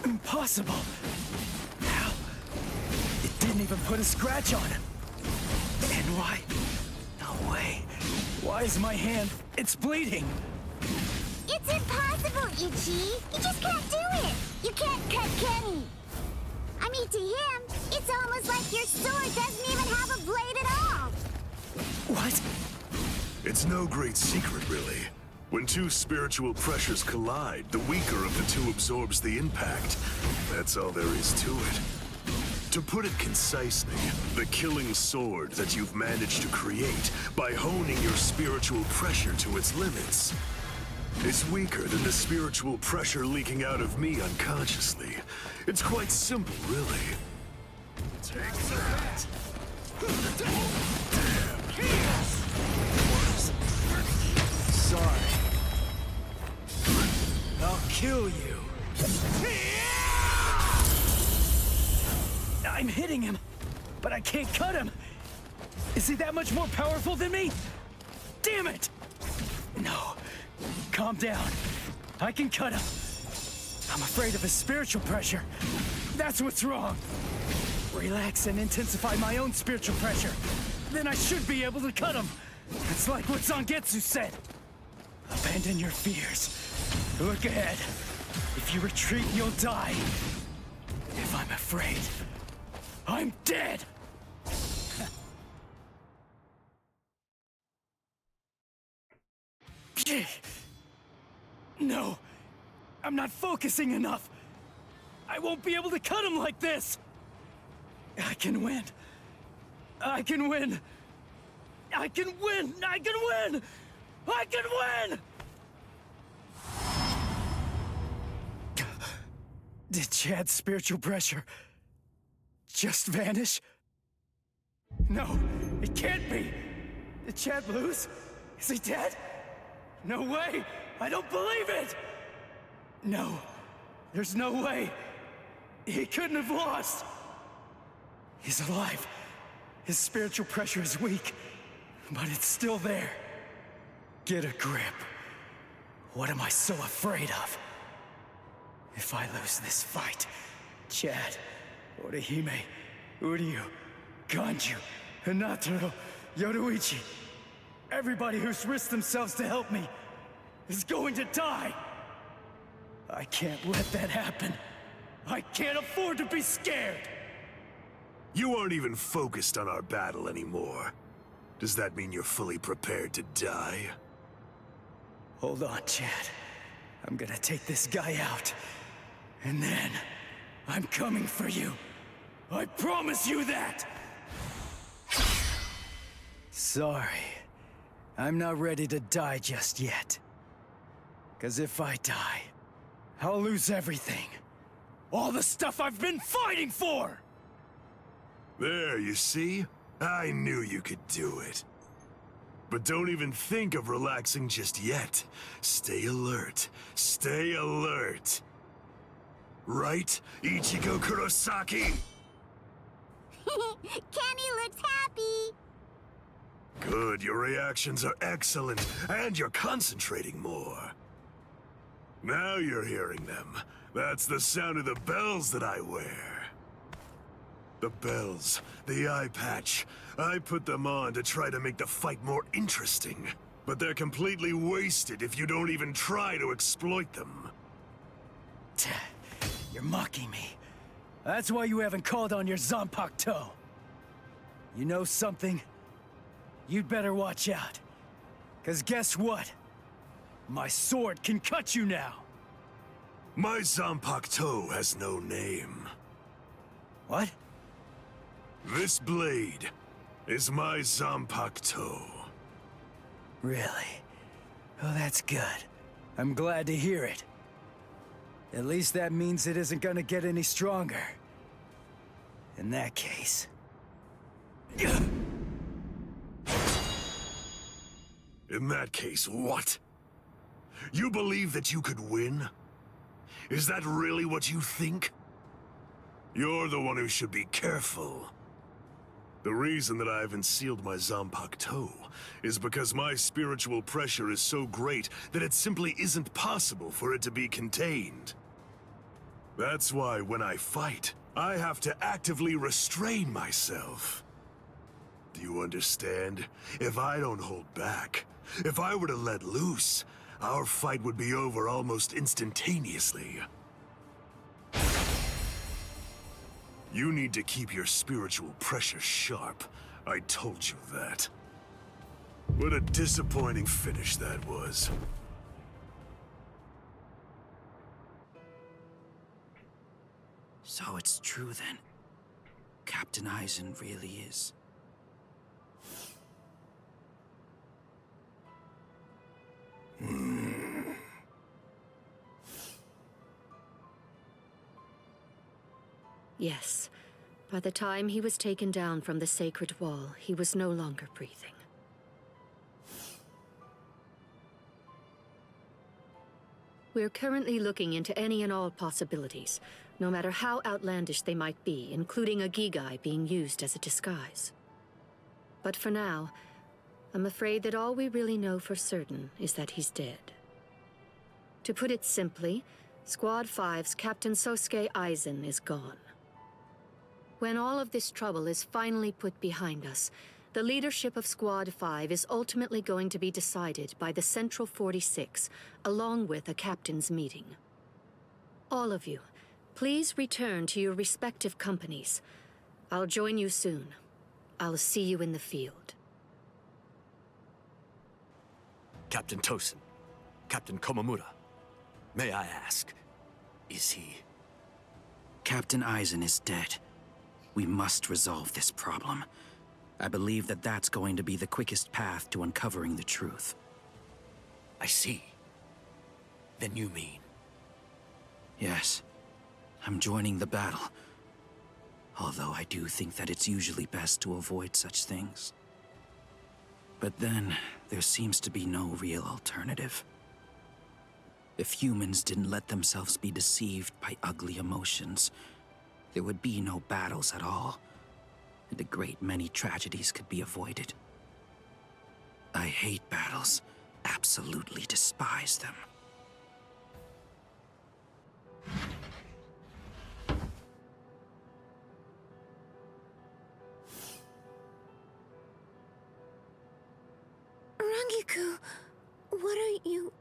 Impossible. How? It didn't even put a scratch on him. And why? No way. Why is my hand? It's bleeding. It's impossible, Ichi. You just can't do it. You can't cut Kenny. I mean, to him, it's almost like your sword doesn't even have a blade at all. What? It's no great secret, really. When two spiritual pressures collide, the weaker of the two absorbs the impact. That's all there is to it. To put it concisely, the killing sword that you've managed to create by honing your spiritual pressure to its limits is weaker than the spiritual pressure leaking out of me unconsciously. It's quite simple, really. Take that! Sorry. I'll kill you. I'm hitting him, but I can't cut him. Is he that much more powerful than me? Damn it! No. Calm down. I can cut him. I'm afraid of his spiritual pressure. That's what's wrong. Relax and intensify my own spiritual pressure. Then I should be able to cut him. It's like what Zangetsu said. Abandon your fears. Look ahead. If you retreat, you'll die. If I'm afraid, I'm dead! No. I'm not focusing enough. I won't be able to cut him like this. I can win. I can win. I can win! I can win! I can win! Did Chad's spiritual pressure just vanish? No, it can't be! Did Chad lose? Is he dead? No way! I don't believe it! No, there's no way. He couldn't have lost. He's alive. His spiritual pressure is weak, but it's still there. Get a grip. What am I so afraid of? If I lose this fight, Chad, Orihime, Uryu, Ganju, Hinataro, Yoruichi, everybody who's risked themselves to help me is going to die. I can't let that happen. I can't afford to be scared. You aren't even focused on our battle anymore. Does that mean you're fully prepared to die? Hold on, Chad. I'm gonna take this guy out. And then, I'm coming for you. I promise you that! Sorry. I'm not ready to die just yet. 'Cause if I die, I'll lose everything. All the stuff I've been fighting for! There, you see? I knew you could do it. But don't even think of relaxing just yet. Stay alert. Stay alert. Right, Ichigo Kurosaki? Kenny looks happy. Good, your reactions are excellent, and you're concentrating more. Now you're hearing them. That's the sound of the bells that I wear. The bells, the eye patch. I put them on to try to make the fight more interesting. But they're completely wasted if you don't even try to exploit them. You're mocking me. That's why you haven't called on your Zanpakuto. You know something? You'd better watch out. 'Cause guess what? My sword can cut you now. My Zanpakuto has no name. What? This blade is my Zanpakuto. Really? Oh, that's good. I'm glad to hear it. At least that means it isn't gonna get any stronger. In that case... In that case, what? You believe that you could win? Is that really what you think? You're the one who should be careful. The reason that I haven't sealed my Zanpakuto is because my spiritual pressure is so great that it simply isn't possible for it to be contained. That's why when I fight, I have to actively restrain myself. Do you understand? If I don't hold back, if I were to let loose, our fight would be over almost instantaneously. You need to keep your spiritual pressure sharp. I told you that. What a disappointing finish that was. So it's true then. Captain Eisen really is. Yes. By the time he was taken down from the sacred wall, he was no longer breathing. We're currently looking into any and all possibilities, no matter how outlandish they might be, including a Gigai being used as a disguise. But for now, I'm afraid that all we really know for certain is that he's dead. To put it simply, Squad 5's Captain Sosuke Eisen is gone. When all of this trouble is finally put behind us, the leadership of Squad 5 is ultimately going to be decided by the Central 46, along with a captain's meeting. All of you, please return to your respective companies. I'll join you soon. I'll see you in the field. Captain Tosin, Captain Komamura, may I ask, is he? Captain Eisen is dead. We must resolve this problem. I believe that that's going to be the quickest path to uncovering the truth. I see. Then you mean? Yes. I'm joining the battle. Although I do think that it's usually best to avoid such things. But then, there seems to be no real alternative. If humans didn't let themselves be deceived by ugly emotions, there would be no battles at all, and a great many tragedies could be avoided. I hate battles, absolutely despise them. Rangiku, what are you...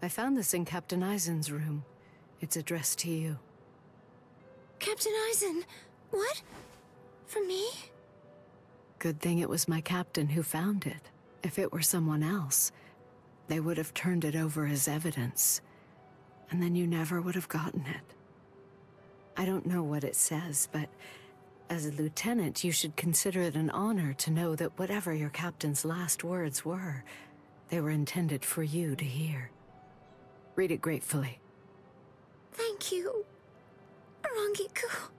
I found this in Captain Eisen's room. It's addressed to you. Captain Eisen, what? For me? Good thing it was my captain who found it. If it were someone else, they would have turned it over as evidence. And then you never would have gotten it. I don't know what it says, but as a lieutenant, you should consider it an honor to know that whatever your captain's last words were, they were intended for you to hear. Read it gratefully. Thank you, Rangiku.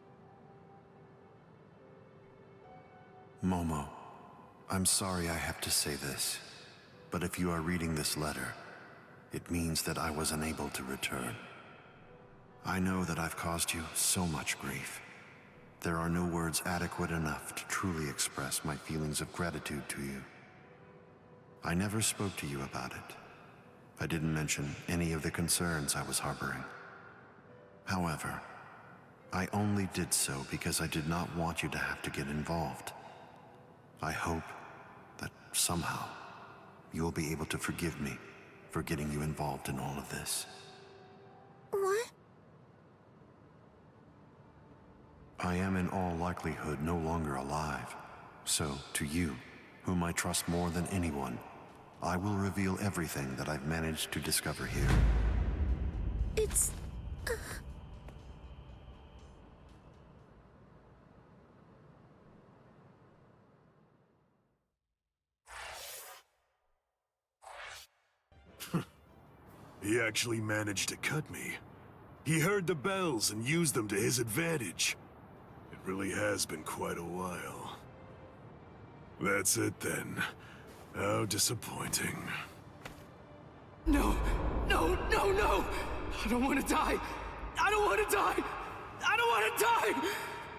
Momo, I'm sorry I have to say this, but if you are reading this letter, it means that I was unable to return. I know that I've caused you so much grief. There are no words adequate enough to truly express my feelings of gratitude to you. I never spoke to you about it. I didn't mention any of the concerns I was harboring. However, I only did so because I did not want you to have to get involved. I hope that somehow you will be able to forgive me for getting you involved in all of this. What? I am in all likelihood no longer alive. So, to you, whom I trust more than anyone, I will reveal everything that I've managed to discover here. It's... He actually managed to cut me. He heard the bells and used them to his advantage. It really has been quite a while. That's it then. How disappointing. No! No, no, no! I don't want to die! I don't want to die! I don't want to die!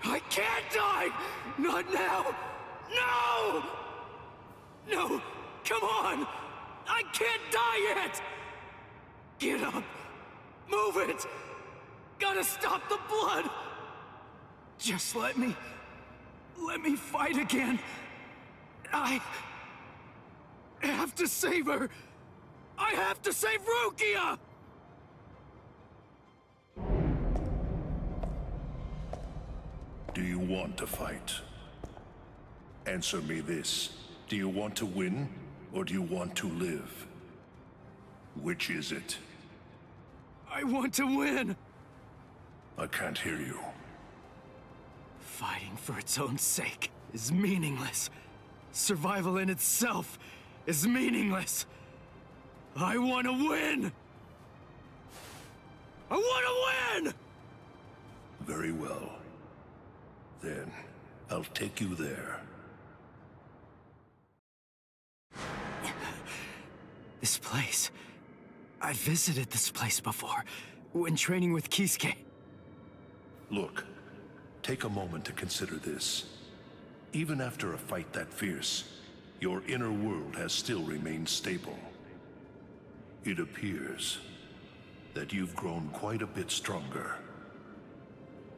I can't die! Not now! No! No! Come on! I can't die yet! Get up! Move it! Gotta stop the blood! Just let me fight again. I have to save her. I have to save Rukia! Do you want to fight? Answer me this. Do you want to win, or do you want to live? Which is it? I want to win! I can't hear you. Fighting for its own sake is meaningless. Survival in itself is meaningless. I want to win! I want to win! Very well. Then, I'll take you there. This place. I visited this place before, when training with Kisuke. Look, take a moment to consider this. Even after a fight that fierce, your inner world has still remained stable. It appears that you've grown quite a bit stronger.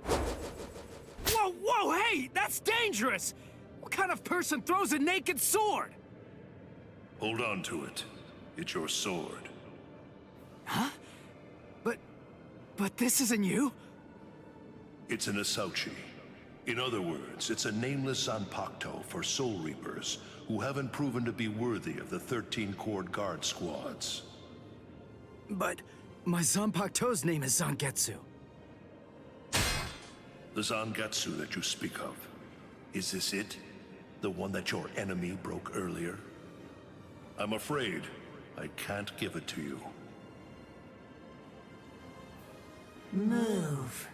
Whoa, whoa, hey! That's dangerous! What kind of person throws a naked sword? Hold on to it. It's your sword. Huh? But this isn't you? It's an Asauchi. In other words, it's a nameless Zanpakuto for Soul Reapers who haven't proven to be worthy of the 13-Chord Guard squads. But my Zanpakuto's name is Zangetsu. The Zangetsu that you speak of. Is this it? The one that your enemy broke earlier? I'm afraid I can't give it to you. Move.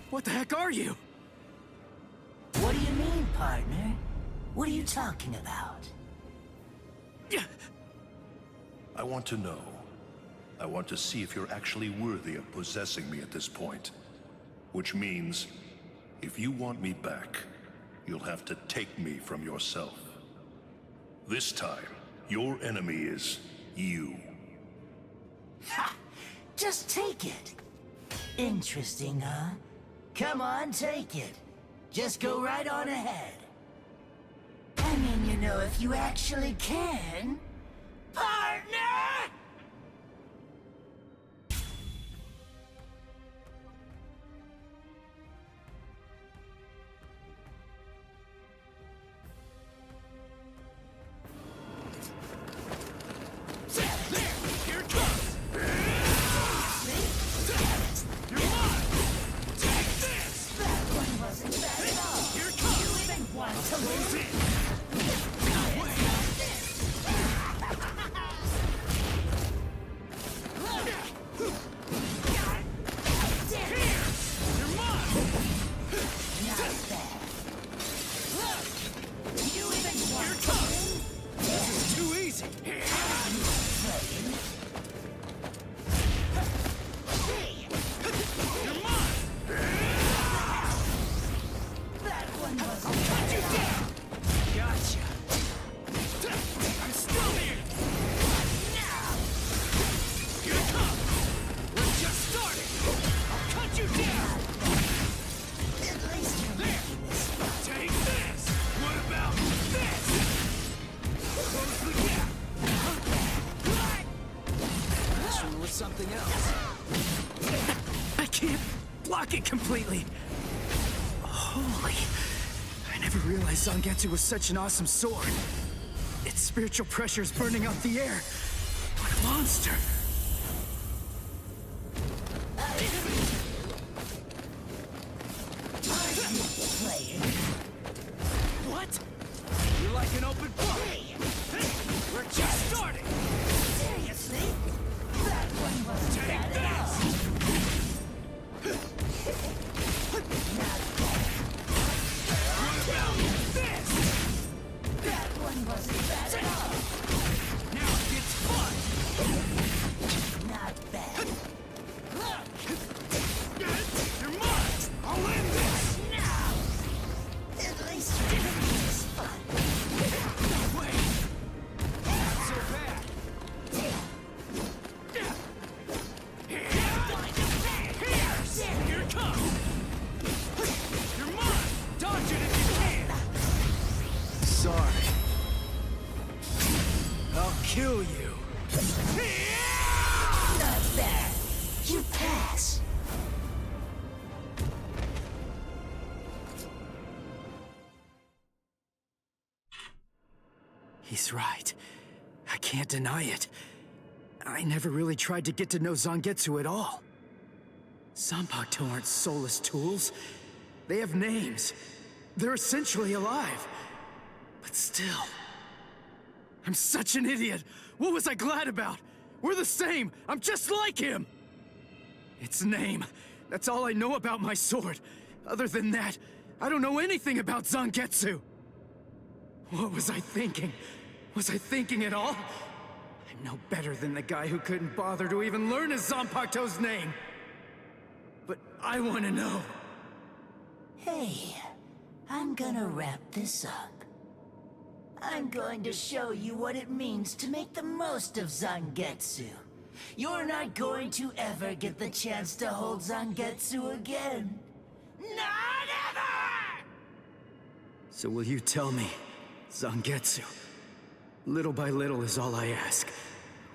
What the heck are you? What do you mean, partner? What are you talking about? I want to know. I want to see if you're actually worthy of possessing me at this point. Which means, if you want me back, you'll have to take me from yourself. This time, your enemy is you. Ha! Just take it. Interesting, huh? Come on, take it. Just go right on ahead. I mean, you know, if you actually can... Partner! Here it comes! You're mine! Take this! That one wasn't bad at all. Here it comes! You even want to Close lose? in! No way! Here! You're mine! Not bad. You even Here want it to comes! win? This is too easy! Playing. You're mine! That one wasn't bad at all. Gotcha! I'm still here! Now! Here it comes! We're just starting! I'll cut you down! At least you're making this fun. Take this! What about this? Close the gap! This one was something else. I can't block it completely. Holy... I never realized Zangetsu was such an awesome sword. Its spiritual pressure is burning out the air. What a monster! Playing. What? You're like an open book! We're just starting! Seriously? That one wasn't Take bad at all. this! Not bad. What about this? That one wasn't bad at all. Now it gets fun! Not bad. You're mine! I'll end this! Now! At least you're making this fun. No way! Not so bad! kill you. Not bad. You pass. He's right. I can't deny it. I never really tried to get to know Zangetsu at all. Zanpakuto aren't soulless tools. They have names. They're essentially alive. But still... I'm such an idiot! What was I glad about? We're the same! I'm just like him! Its name. That's all I know about my sword. Other than that, I don't know anything about Zangetsu! What was I thinking? Was I thinking at all? I'm no better than the guy who couldn't bother to even learn his Zanpakuto's name! But I want to know. Hey, I'm gonna wrap this up. I'm going to show you what it means to make the most of Zangetsu. You're not going to ever get the chance to hold Zangetsu again. Not ever! So will you tell me, Zangetsu? Little by little is all I ask.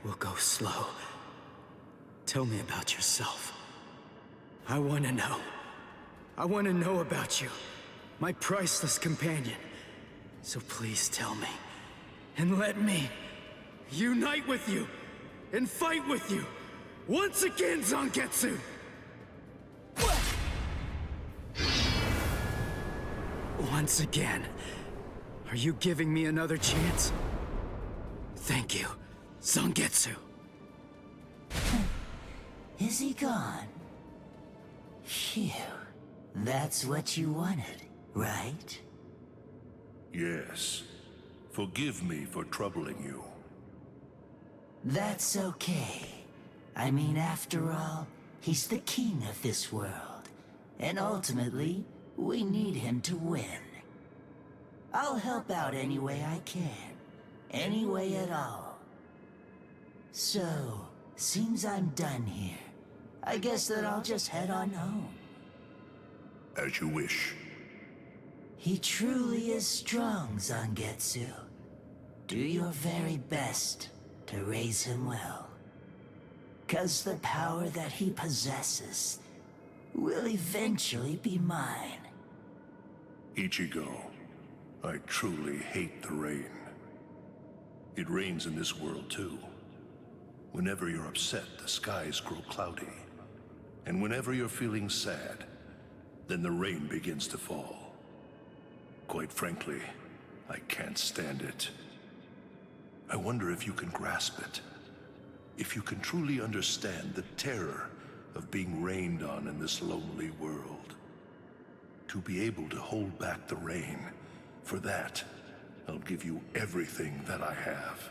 We'll go slow. Tell me about yourself. I want to know. I want to know about you, my priceless companion. So please tell me, and let me unite with you, and fight with you, once again, Zangetsu! Once again. Are you giving me another chance? Thank you, Zangetsu. Is he gone? Phew. That's what you wanted, right? Yes. Forgive me for troubling you. That's okay. I mean, after all, he's the king of this world. And ultimately, we need him to win. I'll help out any way I can. Any way at all. So, seems I'm done here. I guess that I'll just head on home. As you wish. He truly is strong, Zangetsu. Do your very best to raise him well. 'Cause the power that he possesses will eventually be mine. Ichigo, I truly hate the rain. It rains in this world too. Whenever you're upset, the skies grow cloudy. And whenever you're feeling sad, then the rain begins to fall. Quite frankly, I can't stand it. I wonder if you can grasp it. If you can truly understand the terror of being rained on in this lonely world. To be able to hold back the rain, for that, I'll give you everything that I have.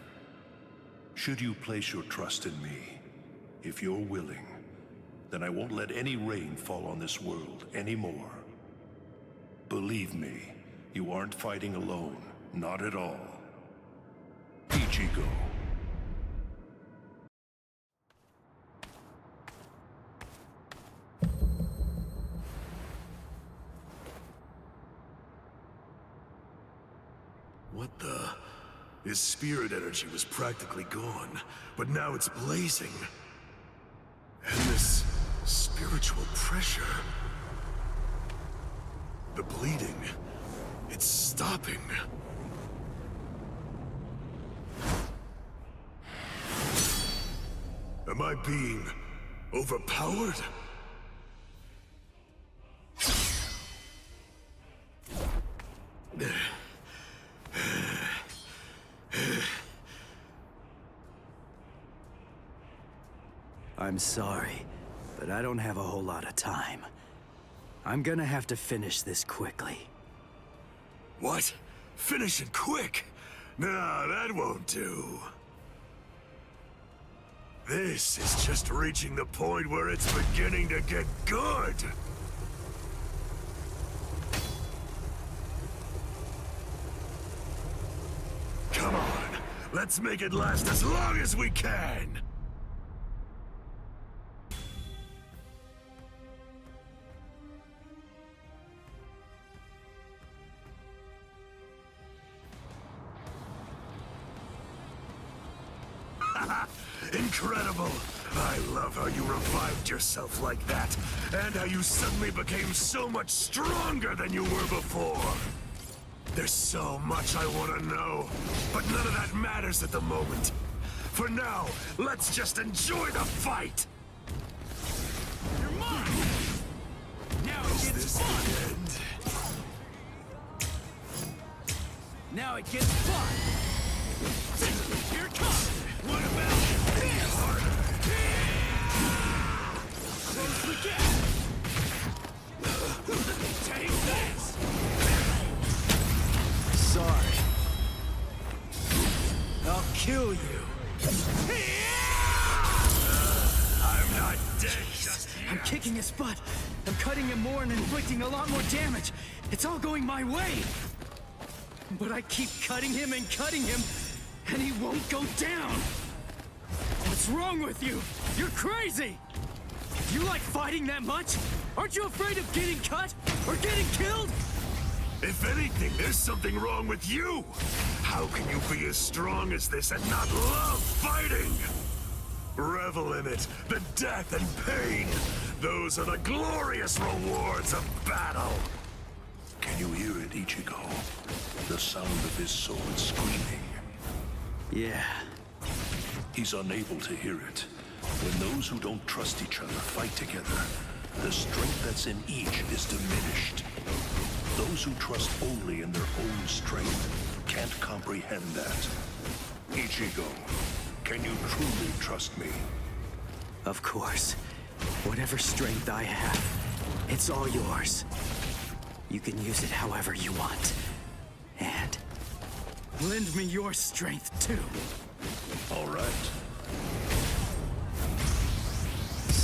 Should you place your trust in me, if you're willing, then I won't let any rain fall on this world anymore. Believe me, you aren't fighting alone, not at all. Ichigo. What the? His spirit energy was practically gone, but now it's blazing. And this spiritual pressure... The bleeding... It's stopping. Am I being overpowered? I'm sorry, but I don't have a whole lot of time. I'm gonna have to finish this quickly. What? Finish it quick? No, that won't do. This is just reaching the point where it's beginning to get good. Come on, let's make it last as long as we can. Incredible! I love how you revived yourself like that, and how you suddenly became so much stronger than you were before. There's so much I want to know, but none of that matters at the moment. For now, let's just enjoy the fight! You're mine! Now it gets fun! Now it gets fun! Here it comes! What about this? Close the gap! Take this! Sorry. I'll kill you. I'm not dead just yet. I'm kicking his butt. I'm cutting him more and inflicting a lot more damage. It's all going my way. But I keep cutting him, and he won't go down. What's wrong with you? You're crazy! Do you like fighting that much? Aren't you afraid of getting cut? Or getting killed? If anything, there's something wrong with you! How can you be as strong as this and not love fighting? Revel in it, the death and pain. Those are the glorious rewards of battle. Can you hear it, Ichigo? The sound of his sword screaming. Yeah. He's unable to hear it. When those who don't trust each other fight together, the strength that's in each is diminished. Those who trust only in their own strength can't comprehend that. Ichigo, can you truly trust me? Of course. Whatever strength I have, it's all yours. You can use it however you want. And Lend me your strength, too. All right.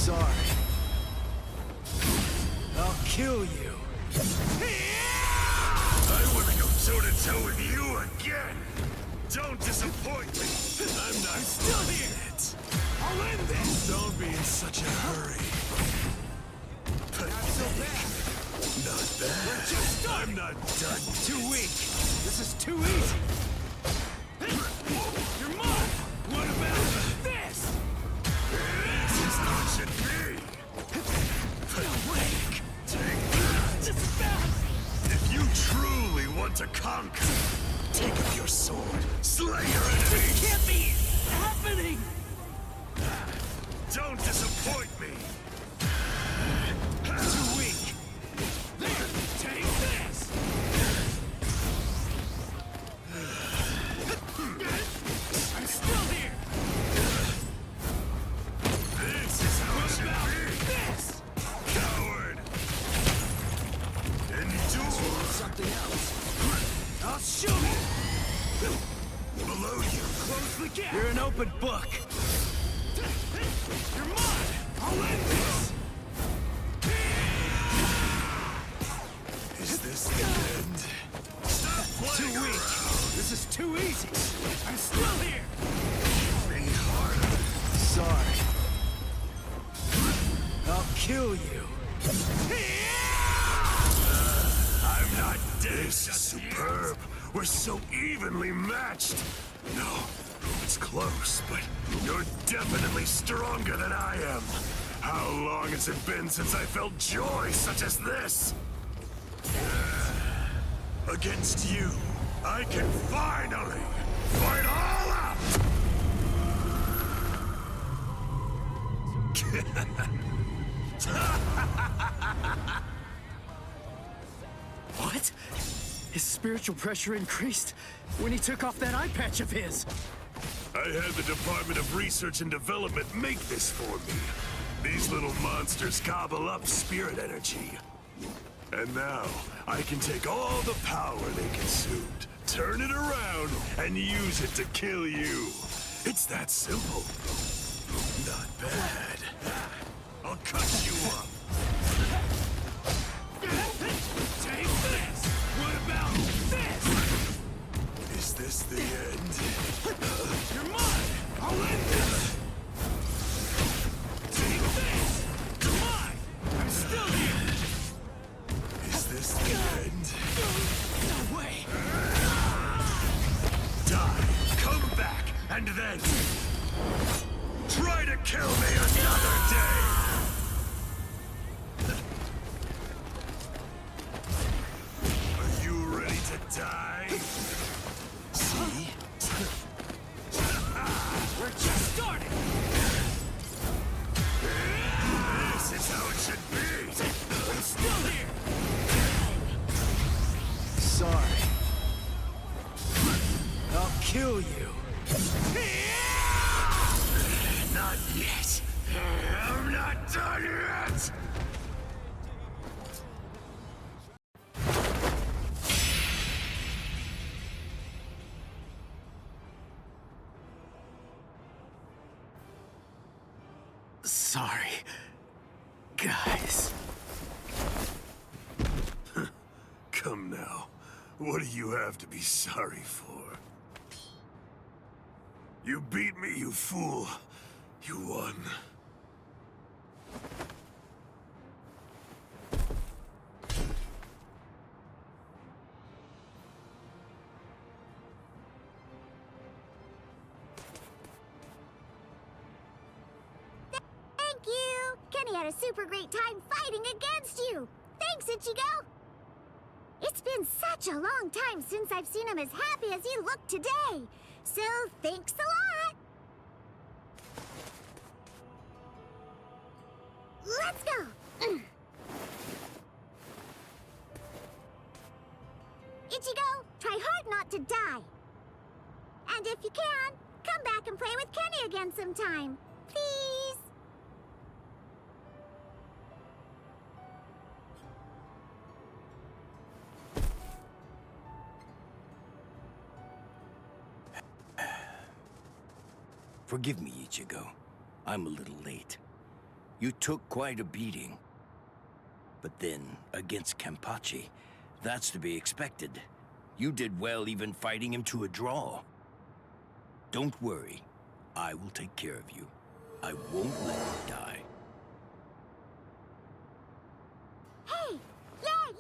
sorry. I'll kill you. I want to go toe-to-toe with you again. Don't disappoint me. I'm still here. I'll end this. Don't be in such a hurry. Not so bad. Not bad. We're just starting. I'm not done. Too weak. This is too easy. You're mine. What about this? This is what it should be. Awake. Take that. Just fast. If you truly want to conquer, take up your sword, slay your enemies. Can't be happening. Don't disappoint me. Too weak. There. Take this. I'm still here. This is how it should be. This. Coward. Endure. Something else. I'll show you. Below you. Close the gap. You're an open book. You're mine. I'll end this. Is this the end? Stop playing Too weak. around. This is too easy. I'm still here. Be harder. Sorry. I'll kill you. I'm not dead. This is superb. We're so evenly matched. No, it's close, but you're definitely stronger than I am. How long has it been since I felt joy such as this? Against you, I can finally fight all out! What? His spiritual pressure increased when he took off that eye patch of his. I had the Department of Research and Development make this for me. These little monsters gobble up spirit energy. And now, I can take all the power they consumed, turn it around, and use it to kill you. It's that simple. Not bad. I'll cut you up. Take this! What about this? Is this the end? You're mine! I'll end this! Take this! You're mine! I'm still here! Is this the end? No way! Die, come back, and then Try to kill me another day! Are you ready to die? See? We're just starting! This is how it should be! I'm still here! Sorry. I'll kill you. Not yet. I'm not done yet! Sorry. Guys. Come now. What do you have to be sorry for? You beat me, you fool. You won. Thank you! Kenny had a super great time fighting against you! Thanks, Ichigo! It's been such a long time since I've seen him as happy as he looked today! So, thanks a lot! Let's go! Ichigo, try hard not to die! And if you can, come back and play with Kenny again sometime! Please! Forgive me, Ichigo. I'm a little late. You took quite a beating. But then, against Kenpachi, that's to be expected. You did well even fighting him to a draw. Don't worry. I will take care of you. I won't let you die. Hey! Yay!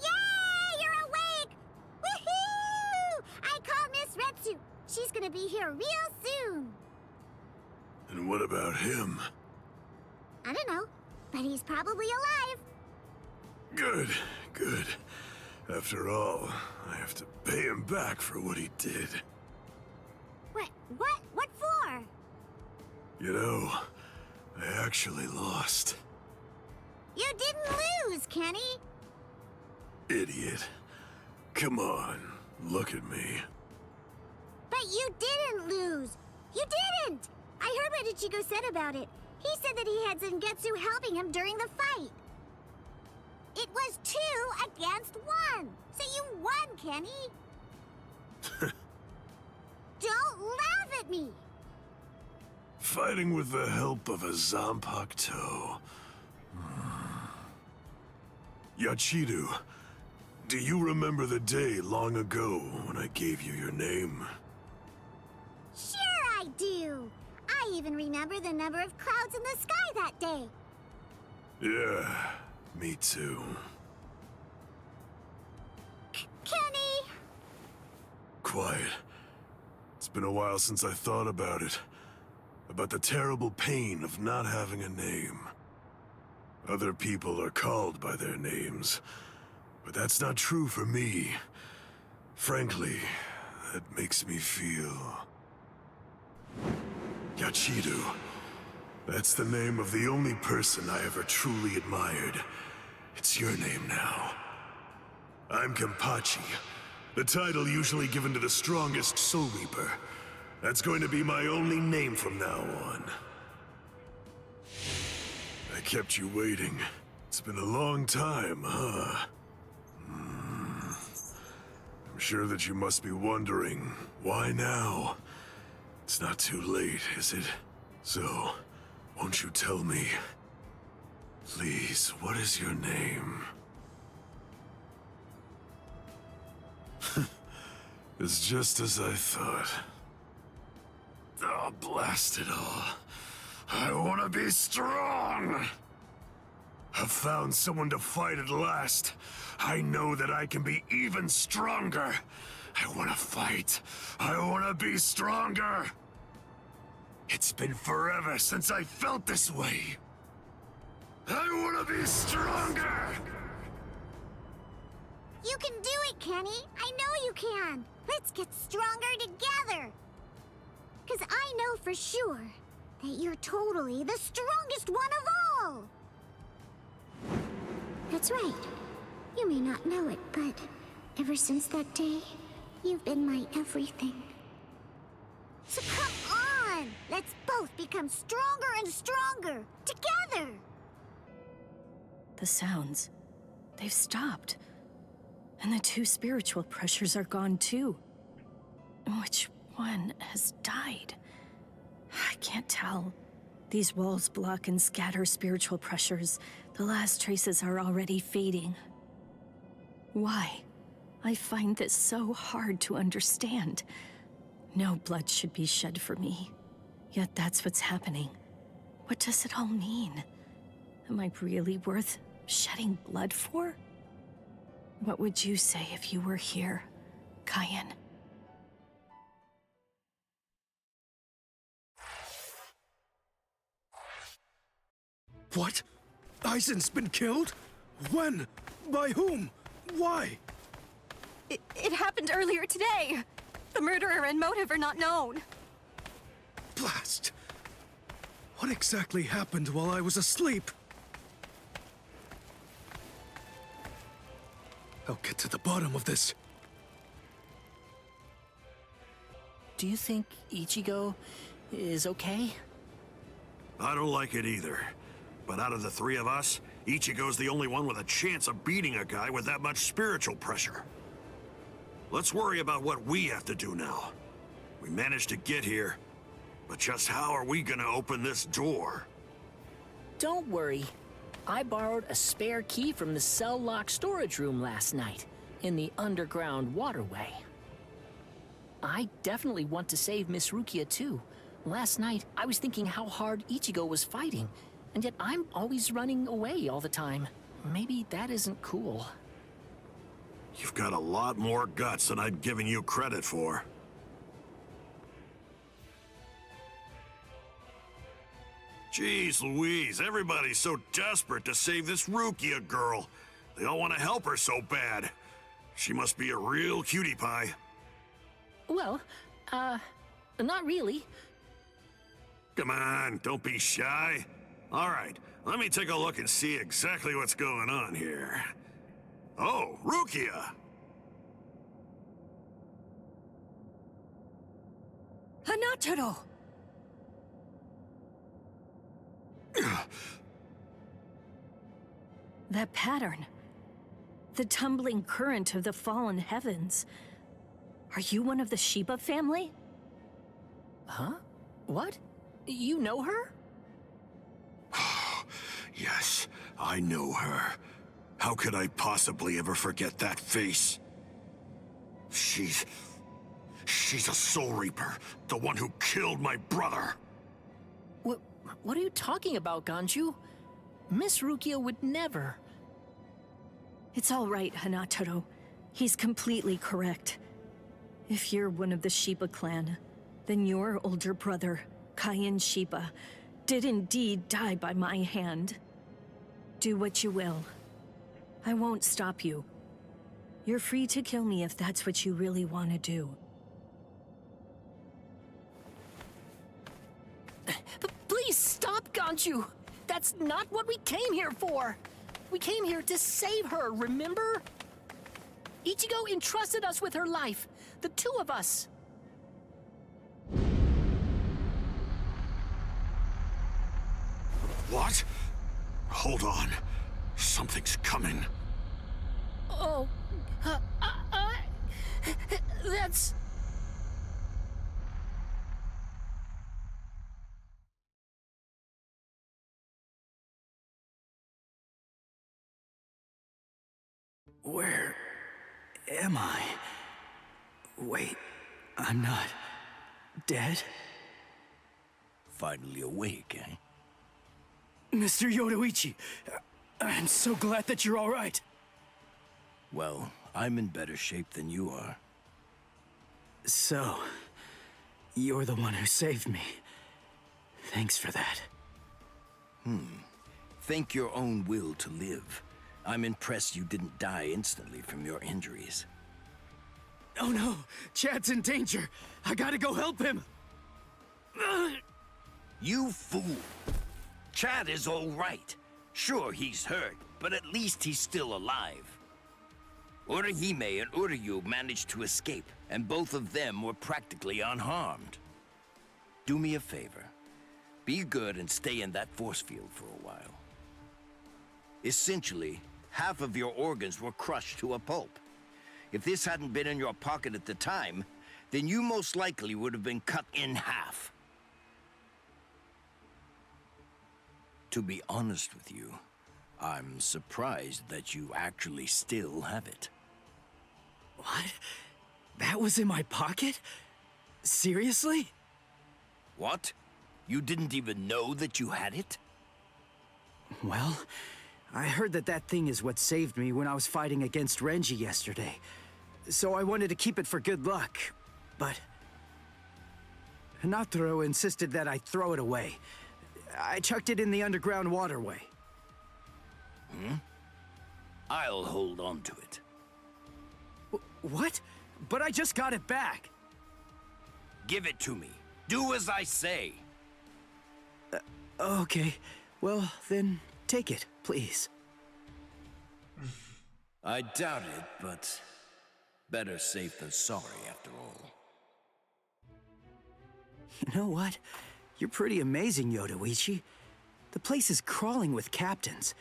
You're awake! Woohoo! I called Miss Retsu. She's gonna be here real soon. And what about him? I don't know, but he's probably alive. Good, good. After all, I have to pay him back for what he did. What for? You know, I actually lost. You didn't lose, Kenny. Idiot. Come on, look at me. But you didn't lose. You didn't. I heard what Ichigo said about it. He said that he had Zangetsu helping him during the fight. It was 2 against 1. So you won, Kenny. Don't laugh at me. Fighting with the help of a Zanpakuto. Yachiru, do you remember the day long ago when I gave you your name? Sure I do. I even remember the number of clouds in the sky that day. Yeah, me too. Kenny! Quiet. It's been a while since I thought about it. About the terrible pain of not having a name. Other people are called by their names, but that's not true for me. Frankly, that makes me feel... Yachiru. That's the name of the only person I ever truly admired. It's your name now. I'm Kenpachi, the title usually given to the strongest Soul Reaper. That's going to be my only name from now on. I kept you waiting. It's been a long time, huh? I'm sure that you must be wondering, why now? It's not too late, is it? So, won't you tell me? Please, what is your name? It's just as I thought. Oh, blast it all. I want to be strong! I've found someone to fight at last. I know that I can be even stronger. I want to fight. I want to be stronger. It's been forever since I felt this way. I want to be stronger! You can do it, Kenny. I know you can. Let's get stronger together. Because I know for sure that you're totally the strongest one of all. That's right. You may not know it, but ever since that day, you've been my everything. So come on! Let's both become stronger and stronger, together! The sounds, they've stopped. And the 2 spiritual pressures are gone too. Which one has died? I can't tell. These walls block and scatter spiritual pressures. The last traces are already fading. Why? I find this so hard to understand. No blood should be shed for me. Yet that's what's happening. What does it all mean? Am I really worth shedding blood for? What would you say if you were here, Cayenne? What? Aizen's been killed? When? By whom? Why? It happened earlier today. The murderer and motive are not known. Blast! What exactly happened while I was asleep? I'll get to the bottom of this. Do you think Ichigo is okay? I don't like it either. But out of the 3 of us, Ichigo's the only one with a chance of beating a guy with that much spiritual pressure. Let's worry about what we have to do now. We managed to get here, but just how are we gonna open this door? Don't worry. I borrowed a spare key from the cell lock storage room last night, in the underground waterway. I definitely want to save Miss Rukia too. Last night, I was thinking how hard Ichigo was fighting, and yet I'm always running away all the time. Maybe that isn't cool. You've got a lot more guts than I'd given you credit for. Jeez Louise, everybody's so desperate to save this Rukia girl. They all want to help her so bad. She must be a real cutie pie. Well, not really. Come on, don't be shy. All right, let me take a look and see exactly what's going on here. Oh, Rukia! Hanataro! That pattern. The tumbling current of the fallen heavens. Are you one of the Shiba family? Huh? What? You know her? Yes, I know her. How could I possibly ever forget that face? She's a Soul Reaper, the one who killed my brother. What are you talking about, Ganju? Miss Rukia would never. It's all right, Hanataro. He's completely correct. If you're one of the Shiba clan, then your older brother, Cayenne Shiba, did indeed die by my hand. Do what you will. I won't stop you. You're free to kill me if that's what you really want to do. Please stop, Ganju! That's not what we came here for! We came here to save her, remember? Ichigo entrusted us with her life, the 2 of us. What? Hold on. Something's coming. Oh, that's... Where am I? Wait, I'm not dead? Finally awake, eh? Mr. Yoruichi, I'm so glad that you're all right. Well, I'm in better shape than you are. So, you're the one who saved me. Thanks for that. Think your own will to live. I'm impressed you didn't die instantly from your injuries. Oh no! Chad's in danger! I gotta go help him! You fool! Chad is all right. Sure, he's hurt, but at least he's still alive. Orihime and Uryu managed to escape, and both of them were practically unharmed. Do me a favor. Be good and stay in that force field for a while. Essentially, half of your organs were crushed to a pulp. If this hadn't been in your pocket at the time, then you most likely would have been cut in half. To be honest with you, I'm surprised that you actually still have it. What? That was in my pocket? Seriously? What? You didn't even know that you had it? Well, I heard that that thing is what saved me when I was fighting against Renji yesterday. So I wanted to keep it for good luck, but Hinataro insisted that I throw it away. I chucked it in the underground waterway. I'll hold on to it. What? But I just got it back. Give it to me. Do as I say. Okay. Well, then take it, please. I doubt it, but better safe than sorry after all. You know what? You're pretty amazing, Yodoichi. The place is crawling with captains,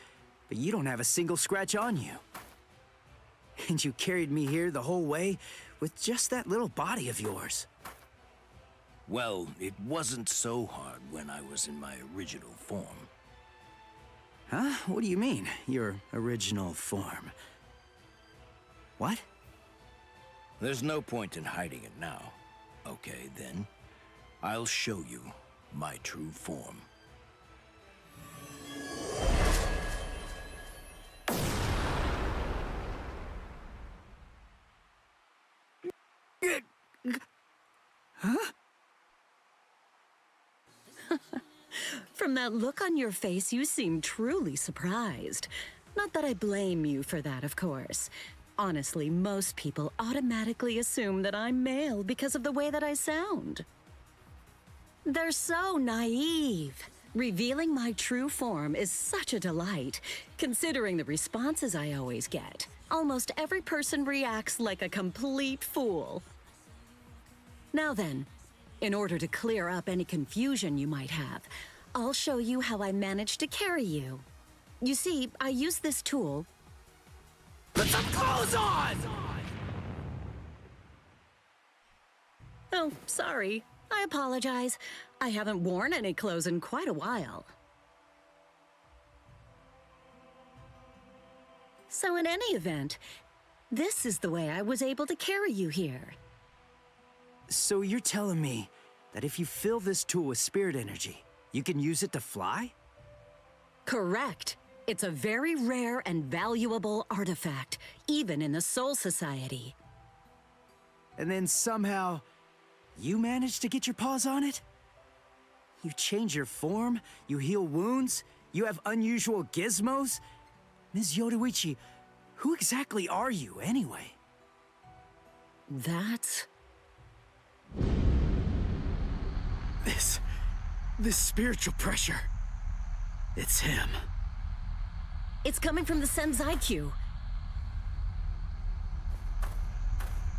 but you don't have a single scratch on you. And you carried me here the whole way with just that little body of yours. Well, it wasn't so hard when I was in my original form. Huh? What do you mean, your original form? What? There's no point in hiding it now. Okay, then. I'll show you my true form. Huh? From that look on your face, you seem truly surprised. Not that I blame you for that, of course. Honestly, most people automatically assume that I'm male because of the way that I sound. They're so naive. Revealing my true form is such a delight, considering the responses I always get. Almost every person reacts like a complete fool. Now then, in order to clear up any confusion you might have, I'll show you how I managed to carry you. You see, I use this tool. Put some clothes on! Oh, sorry. I apologize. I haven't worn any clothes in quite a while. So in any event, this is the way I was able to carry you here. So you're telling me that if you fill this tool with spirit energy, you can use it to fly? Correct. It's a very rare and valuable artifact, even in the Soul Society. And then somehow, you managed to get your paws on it? You change your form, you heal wounds, you have unusual gizmos? Ms. Yodoichi, who exactly are you, anyway? That's... This spiritual pressure. It's him. It's coming from the Senzaikyu.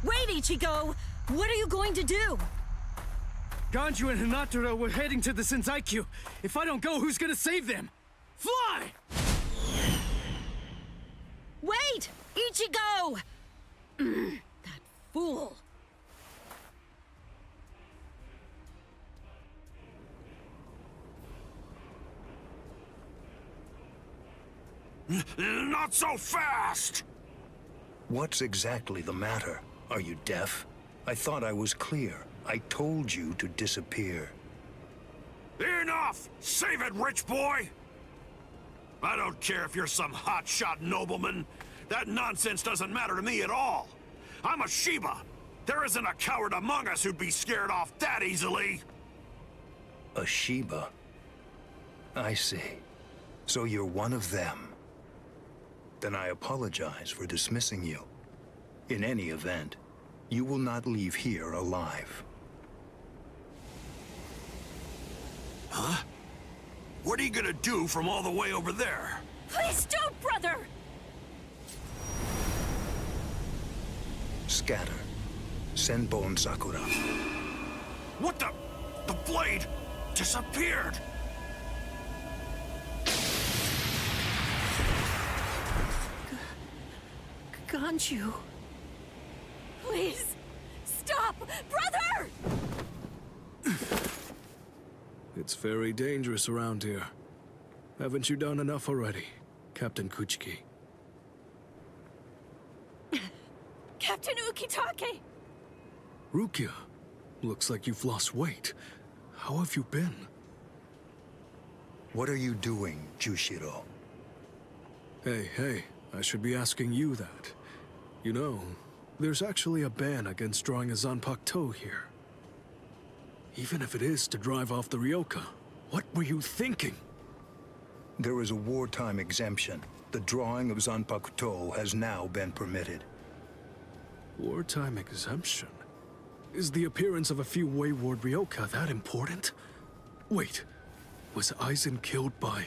Wait, Ichigo! What are you going to do? Ganju and Hinataro were heading to the Senzaikyu. If I don't go, who's gonna save them? Fly! Wait! Ichigo! That fool. Not so fast! What's exactly the matter? Are you deaf? I thought I was clear. I told you to disappear. Enough! Save it, rich boy! I don't care if you're some hotshot nobleman. That nonsense doesn't matter to me at all. I'm a Shiba. There isn't a coward among us who'd be scared off that easily. A Shiba? I see. So you're one of them. Then I apologize for dismissing you. In any event, you will not leave here alive. Huh? What are you gonna do from all the way over there? Please don't, brother! Scatter. Senbon Sakura. What the? The blade disappeared! Ganju. Please, stop! Brother! It's very dangerous around here. Haven't you done enough already, Captain Kuchiki? Captain Ukitake! Rukia, looks like you've lost weight. How have you been? What are you doing, Jushiro? Hey, I should be asking you that. You know, there's actually a ban against drawing a Zanpakuto here. Even if it is to drive off the Ryoka, what were you thinking? There is a wartime exemption. The drawing of Zanpakuto has now been permitted. Wartime exemption? Is the appearance of a few wayward Ryoka that important? Wait, was Aizen killed by...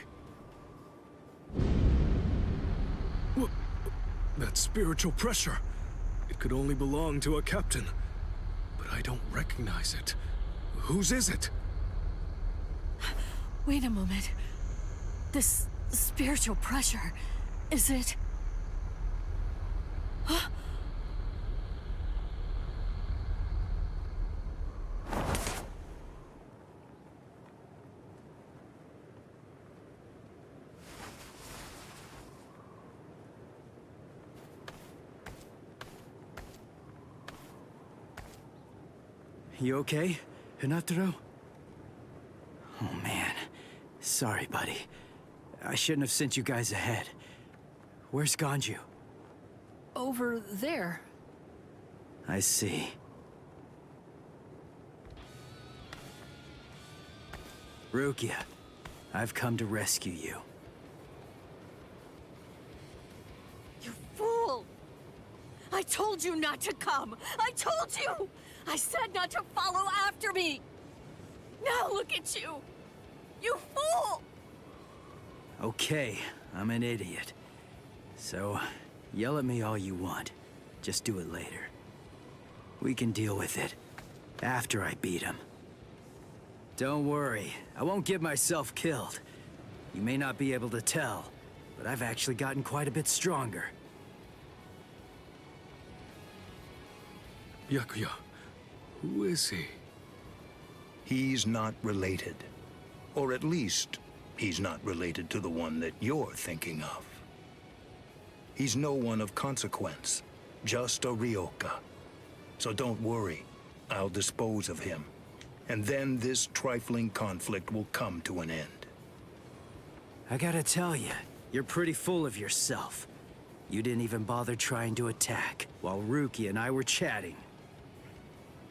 What? That spiritual pressure. It could only belong to a captain. But I don't recognize it. Whose is it? Wait a moment. This spiritual pressure, is it... Huh? You okay, Hinataro? Oh man, sorry buddy. I shouldn't have sent you guys ahead. Where's Ganju? Over there. I see. Rukia, I've come to rescue you. You fool! I told you not to come! I told you! I said not to follow after me! Now look at you! You fool! Okay, I'm an idiot. So, yell at me all you want. Just do it later. We can deal with it after I beat him. Don't worry, I won't get myself killed. You may not be able to tell, but I've actually gotten quite a bit stronger. Byakuya, who is he? He's not related. Or at least, he's not related to the one that you're thinking of. He's no one of consequence, just a Ryoka. So don't worry, I'll dispose of him. And then this trifling conflict will come to an end. I gotta tell you, you're pretty full of yourself. You didn't even bother trying to attack, while Ruki and I were chatting.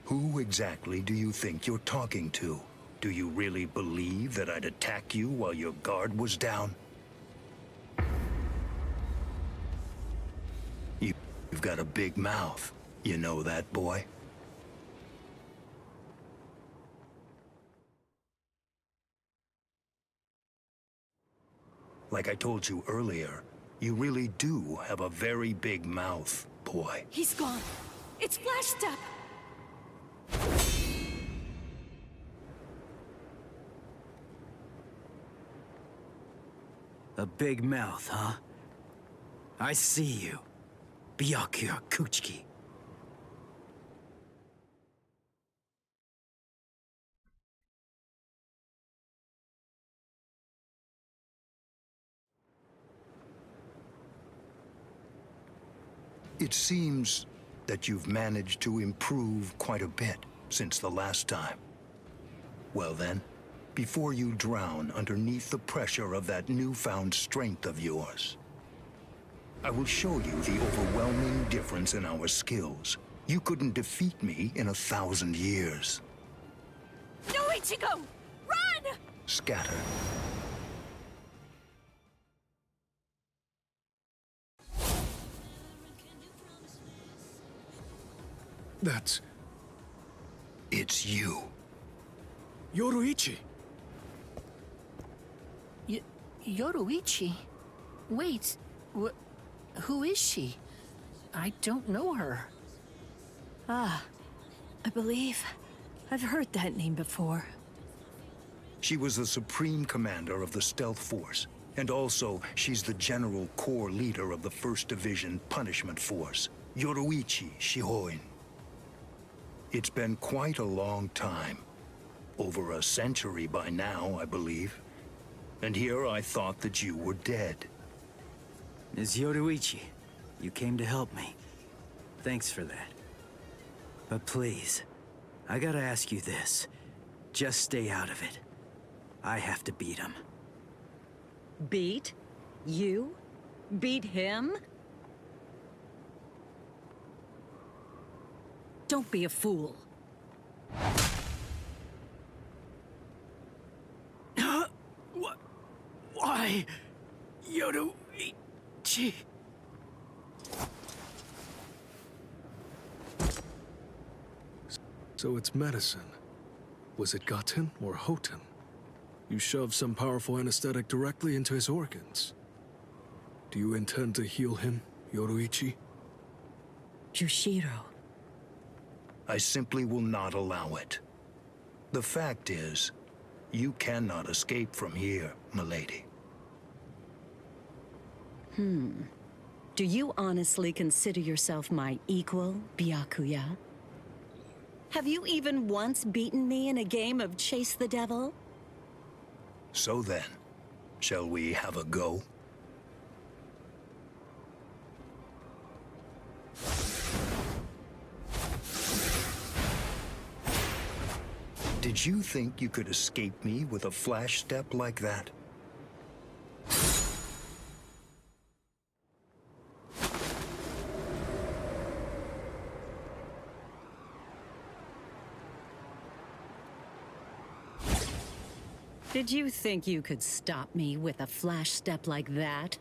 Who exactly do you think you're talking to? Do you really believe that I'd attack you while your guard was down? You've got a big mouth. You know that, boy? Like I told you earlier, you really do have a very big mouth, boy. He's gone. It's Flash Step. A big mouth, huh? I see you. Byakuya Kuchiki. It seems that you've managed to improve quite a bit since the last time. Well then, before you drown underneath the pressure of that newfound strength of yours, I will show you the overwhelming difference in our skills. You couldn't defeat me in 1,000 years. No, Ichigo! Run! Scatter. That's... It's you. Yoruichi! Yoruichi? Wait, who is she? I don't know her. Ah, I believe I've heard that name before. She was the supreme commander of the Stealth Force, and also she's the general corps leader of the 1st Division Punishment Force, Yoruichi Shihoin. It's been quite a long time. Over a century by now, I believe. And here I thought that you were dead. Ms. Yoruichi, you came to help me. Thanks for that. But please, I gotta ask you this. Just stay out of it. I have to beat him. Beat? You? Beat him? Don't be a fool. What? Why? Yoruichi? So it's medicine. Was it Gaten or Hoten? You shoved some powerful anesthetic directly into his organs. Do you intend to heal him, Yoruichi? Jushiro. I simply will not allow it. The fact is, you cannot escape from here, milady. Do you honestly consider yourself my equal, Byakuya? Have you even once beaten me in a game of Chase the Devil? So then, shall we have a go? Did you think you could escape me with a flash step like that? Did you think you could stop me with a flash step like that?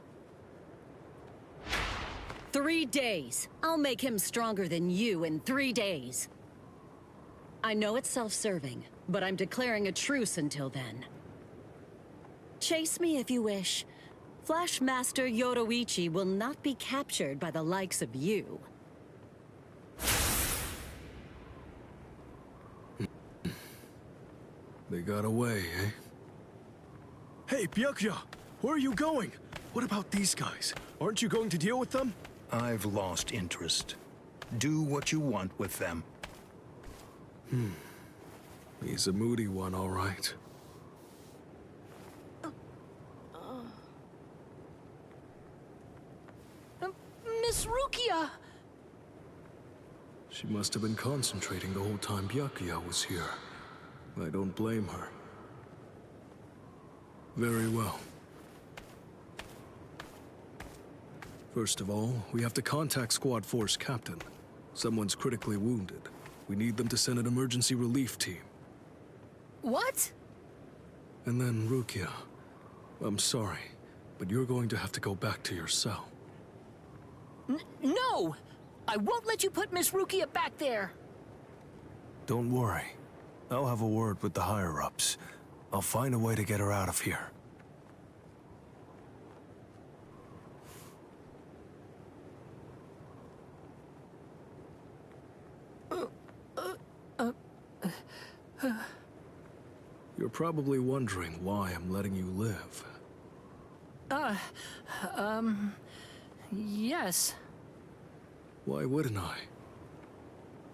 3 days. I'll make him stronger than you in 3 days. I know it's self-serving, but I'm declaring a truce until then. Chase me if you wish. Flash Master Yoruichi will not be captured by the likes of you. They got away, eh? Hey, Byakuya! Where are you going? What about these guys? Aren't you going to deal with them? I've lost interest. Do what you want with them. He's a moody one, all right. Miss Rukia! She must have been concentrating the whole time Byakuya was here. I don't blame her. Very well. First of all, we have to contact Squad Force Captain. Someone's critically wounded. We need them to send an emergency relief team. What? And then, Rukia, I'm sorry, but you're going to have to go back to your cell. No! I won't let you put Miss Rukia back there! Don't worry. I'll have a word with the higher-ups. I'll find a way to get her out of here. You're probably wondering why I'm letting you live. Yes. Why wouldn't I?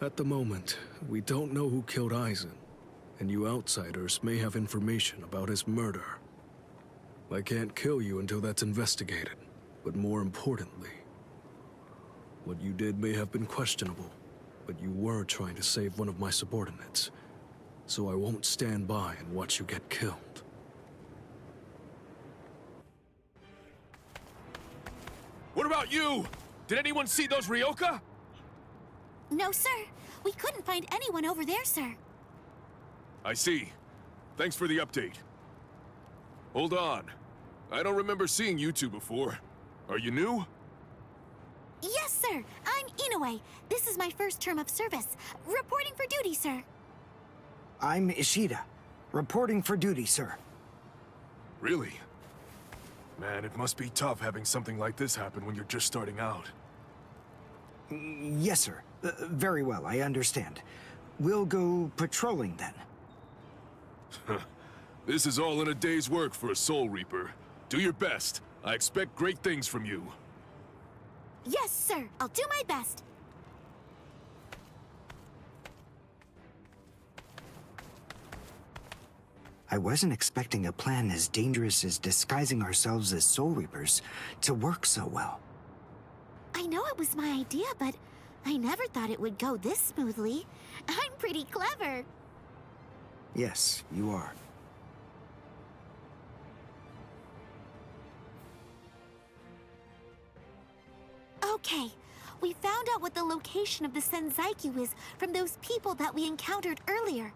At the moment, we don't know who killed Aizen, and you outsiders may have information about his murder. I can't kill you until that's investigated, but more importantly, what you did may have been questionable, but you were trying to save one of my subordinates, so I won't stand by and watch you get killed. What about you? Did anyone see those Ryoka? No, sir. We couldn't find anyone over there, sir. I see. Thanks for the update. Hold on. I don't remember seeing you two before. Are you new? Yes, sir. I'm Inoue. This is my first term of service. Reporting for duty, sir. I'm Ishida. Reporting for duty, sir. Really? Man, it must be tough having something like this happen when you're just starting out. Yes, sir. Very well, I understand. We'll go patrolling then. This is all in a day's work for a Soul Reaper. Do your best. I expect great things from you. Yes, sir. I'll do my best. I wasn't expecting a plan as dangerous as disguising ourselves as Soul Reapers to work so well. I know it was my idea, but I never thought it would go this smoothly. I'm pretty clever. Yes, you are. Okay, we found out what the location of the Senzaiku is from those people that we encountered earlier.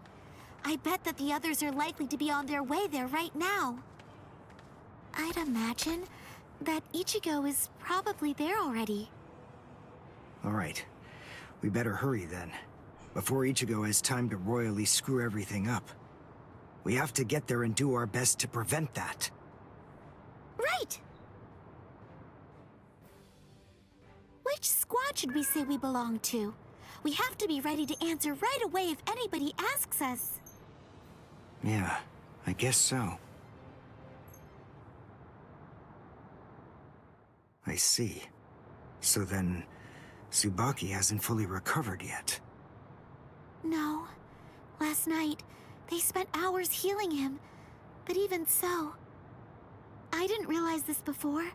I bet that the others are likely to be on their way there right now. I'd imagine that Ichigo is probably there already. All right. We better hurry then, before Ichigo has time to royally screw everything up. We have to get there and do our best to prevent that. Right! Which squad should we say we belong to? We have to be ready to answer right away if anybody asks us. Yeah, I guess so. I see. So then, Tsubaki hasn't fully recovered yet. No. Last night, they spent hours healing him. But even so... I didn't realize this before,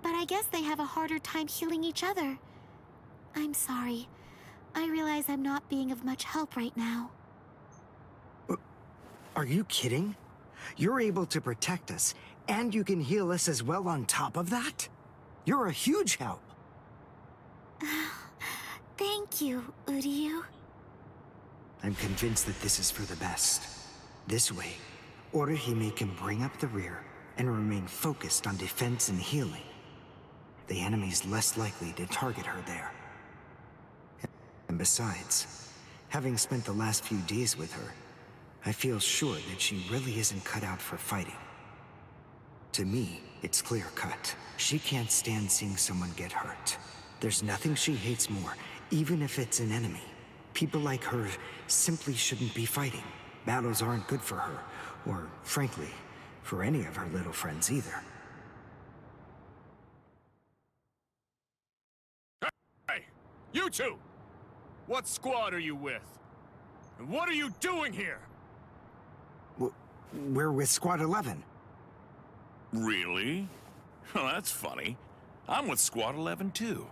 but I guess they have a harder time healing each other. I'm sorry. I realize I'm not being of much help right now. Are you kidding? You're able to protect us, and you can heal us as well on top of that? You're a huge help. Thank you, Uryu. I'm convinced that this is for the best. This way, Orihime can bring up the rear and remain focused on defense and healing. The enemy's less likely to target her there. And besides, having spent the last few days with her, I feel sure that she really isn't cut out for fighting. To me, it's clear-cut. She can't stand seeing someone get hurt. There's nothing she hates more, even if it's an enemy. People like her simply shouldn't be fighting. Battles aren't good for her, or, frankly, for any of her little friends either. Hey, you two! What squad are you with? And what are you doing here? We're with Squad 11. Really? Well, that's funny. I'm with Squad 11 too.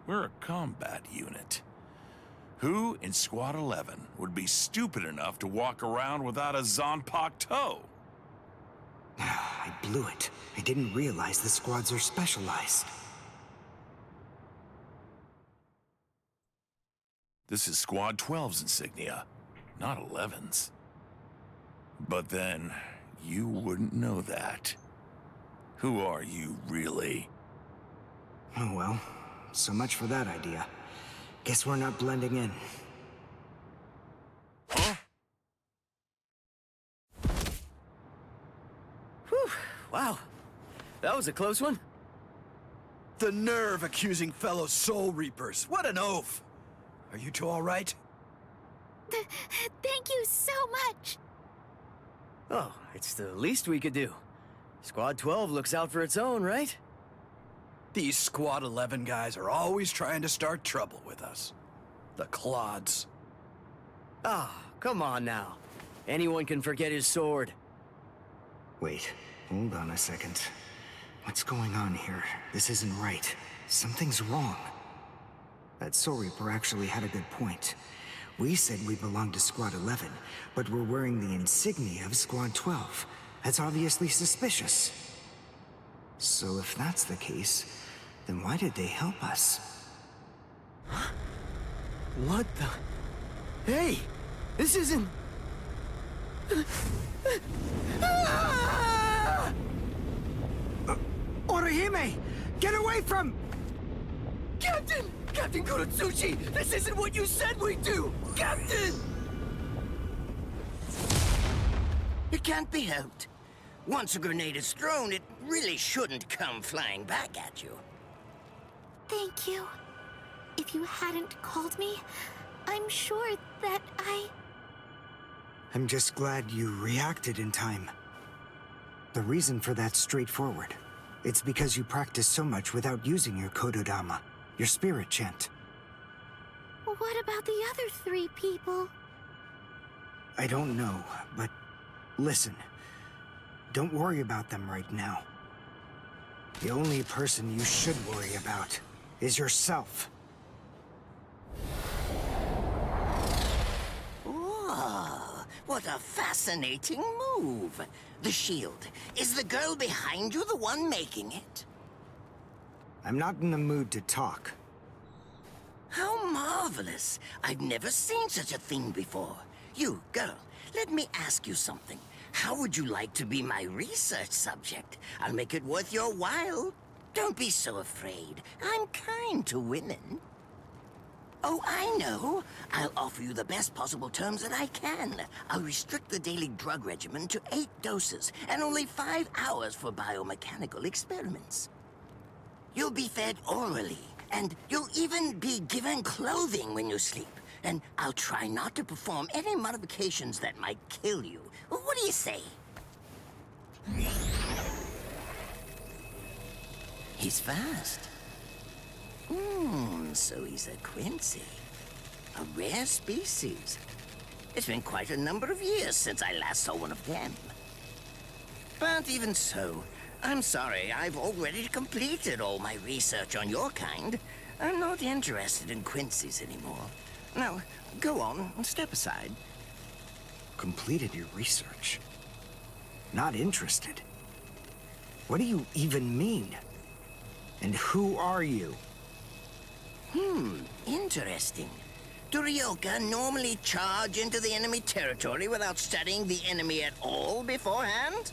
We're a combat unit. Who in Squad 11 would be stupid enough to walk around without a Zanpakuto toe? I blew it. I didn't realize the squads are specialized. This is Squad 12's insignia, not 11's. But then, you wouldn't know that. Who are you, really? Oh well, so much for that idea. Guess we're not blending in. Huh? Whew, wow. That was a close one. The nerve accusing fellow Soul Reapers. What an oaf! Are you two all right? Thank you so much! Oh, it's the least we could do. Squad 12 looks out for its own, right? These Squad 11 guys are always trying to start trouble with us. The clods. Ah, come on now. Anyone can forget his sword. Wait, hold on a second. What's going on here? This isn't right. Something's wrong. That Soul Reaper actually had a good point. We said we belonged to Squad 11, but we're wearing the insignia of Squad 12. That's obviously suspicious. So if that's the case, then why did they help us? What the... Hey! This isn't... Orihime! Get away from... Captain! Captain Kurotsuchi! This isn't what you said we'd do! Captain! It can't be helped. Once a grenade is thrown, it really shouldn't come flying back at you. Thank you. If you hadn't called me, I'm sure that I'm just glad you reacted in time. The reason for that's straightforward. It's because you practiced so much without using your Kododama, your spirit chant. What about the other 3 people? I don't know, but listen. Don't worry about them right now. The only person you should worry about is yourself. Oh, what a fascinating move. The shield. Is the girl behind you the one making it? I'm not in the mood to talk. How marvelous. I've never seen such a thing before. You, girl, let me ask you something. How would you like to be my research subject? I'll make it worth your while. Don't be so afraid. I'm kind to women. Oh, I know. I'll offer you the best possible terms that I can. I'll restrict the daily drug regimen to 8 doses and only 5 hours for biomechanical experiments. You'll be fed orally, and you'll even be given clothing when you sleep. And I'll try not to perform any modifications that might kill you. What do you say? He's fast. So he's a Quincy. A rare species. It's been quite a number of years since I last saw one of them. But even so, I'm sorry, I've already completed all my research on your kind. I'm not interested in Quincy's anymore. Now, go on, step aside. Completed your research? Not interested? What do you even mean? And who are you? Interesting. Do Ryoka normally charge into the enemy territory without studying the enemy at all beforehand?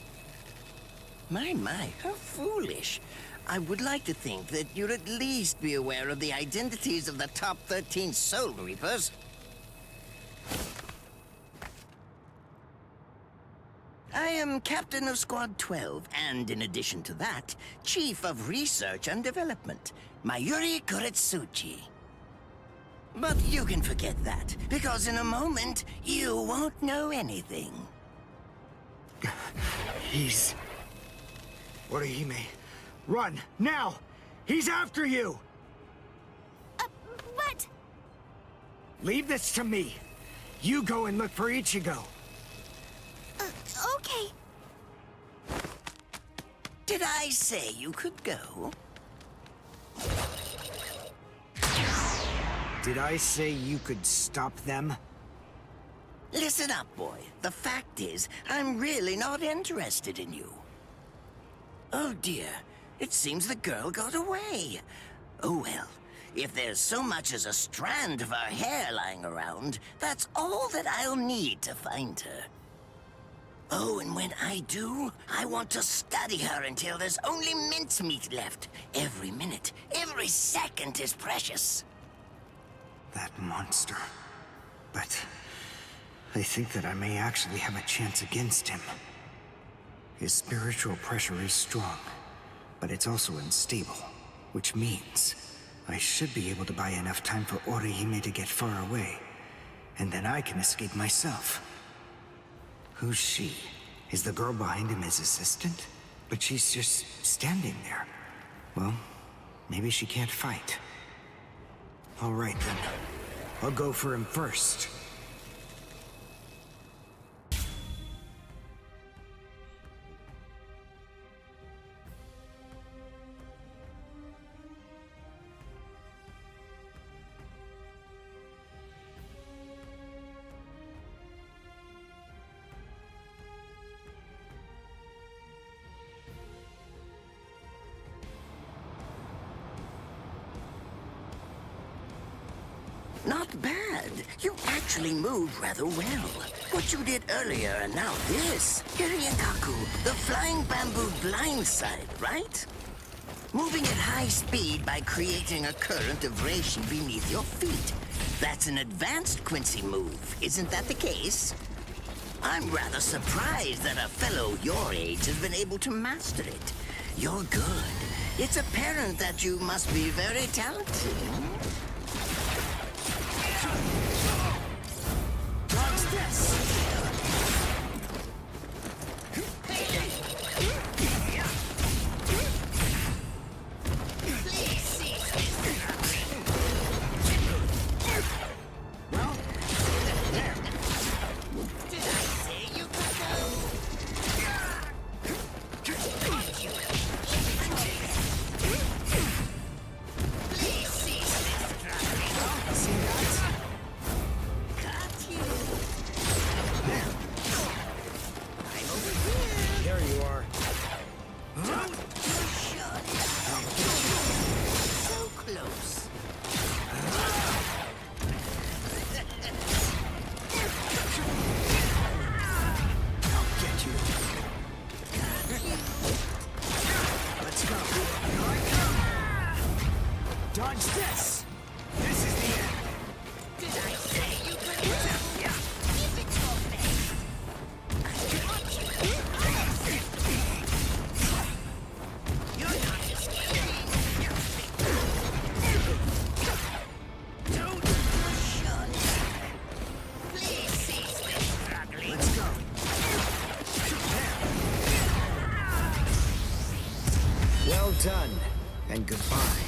My, how foolish. I would like to think that you'd at least be aware of the identities of the top 13 Soul Reapers. I am Captain of Squad 12, and in addition to that, Chief of Research and Development, Mayuri Kuretsuchi. But you can forget that, because in a moment, you won't know anything. He's... Orihime, run, now! He's after you! But... Leave this to me. You go and look for Ichigo. Okay. Did I say you could go? Did I say you could stop them? Listen up, boy. The fact is, I'm really not interested in you. Oh dear, it seems the girl got away. Oh well, if there's so much as a strand of her hair lying around, that's all that I'll need to find her. Oh, and when I do, I want to study her until there's only mincemeat left. Every minute, every second is precious. That monster. But I think that I may actually have a chance against him. His spiritual pressure is strong, but it's also unstable, which means I should be able to buy enough time for Orihime to get far away, and then I can escape myself. Who's she? Is the girl behind him his assistant? But she's just standing there. Well, maybe she can't fight. All right then. I'll go for him first. Not bad. You actually moved rather well. What you did earlier and now this. Hiriakaku, the flying bamboo blindside, right? moving at high speed by creating a current of reishi beneath your feet. That's an advanced Quincy move, isn't that the case? I'm rather surprised that a fellow your age has been able to master it. You're good. It's apparent that you must be very talented. What's this? Dodge this! This is the end! Did I say you could keep it your face? You're not escaping. Don't push on. Please cease this struggling. Let's go. Well done, and goodbye.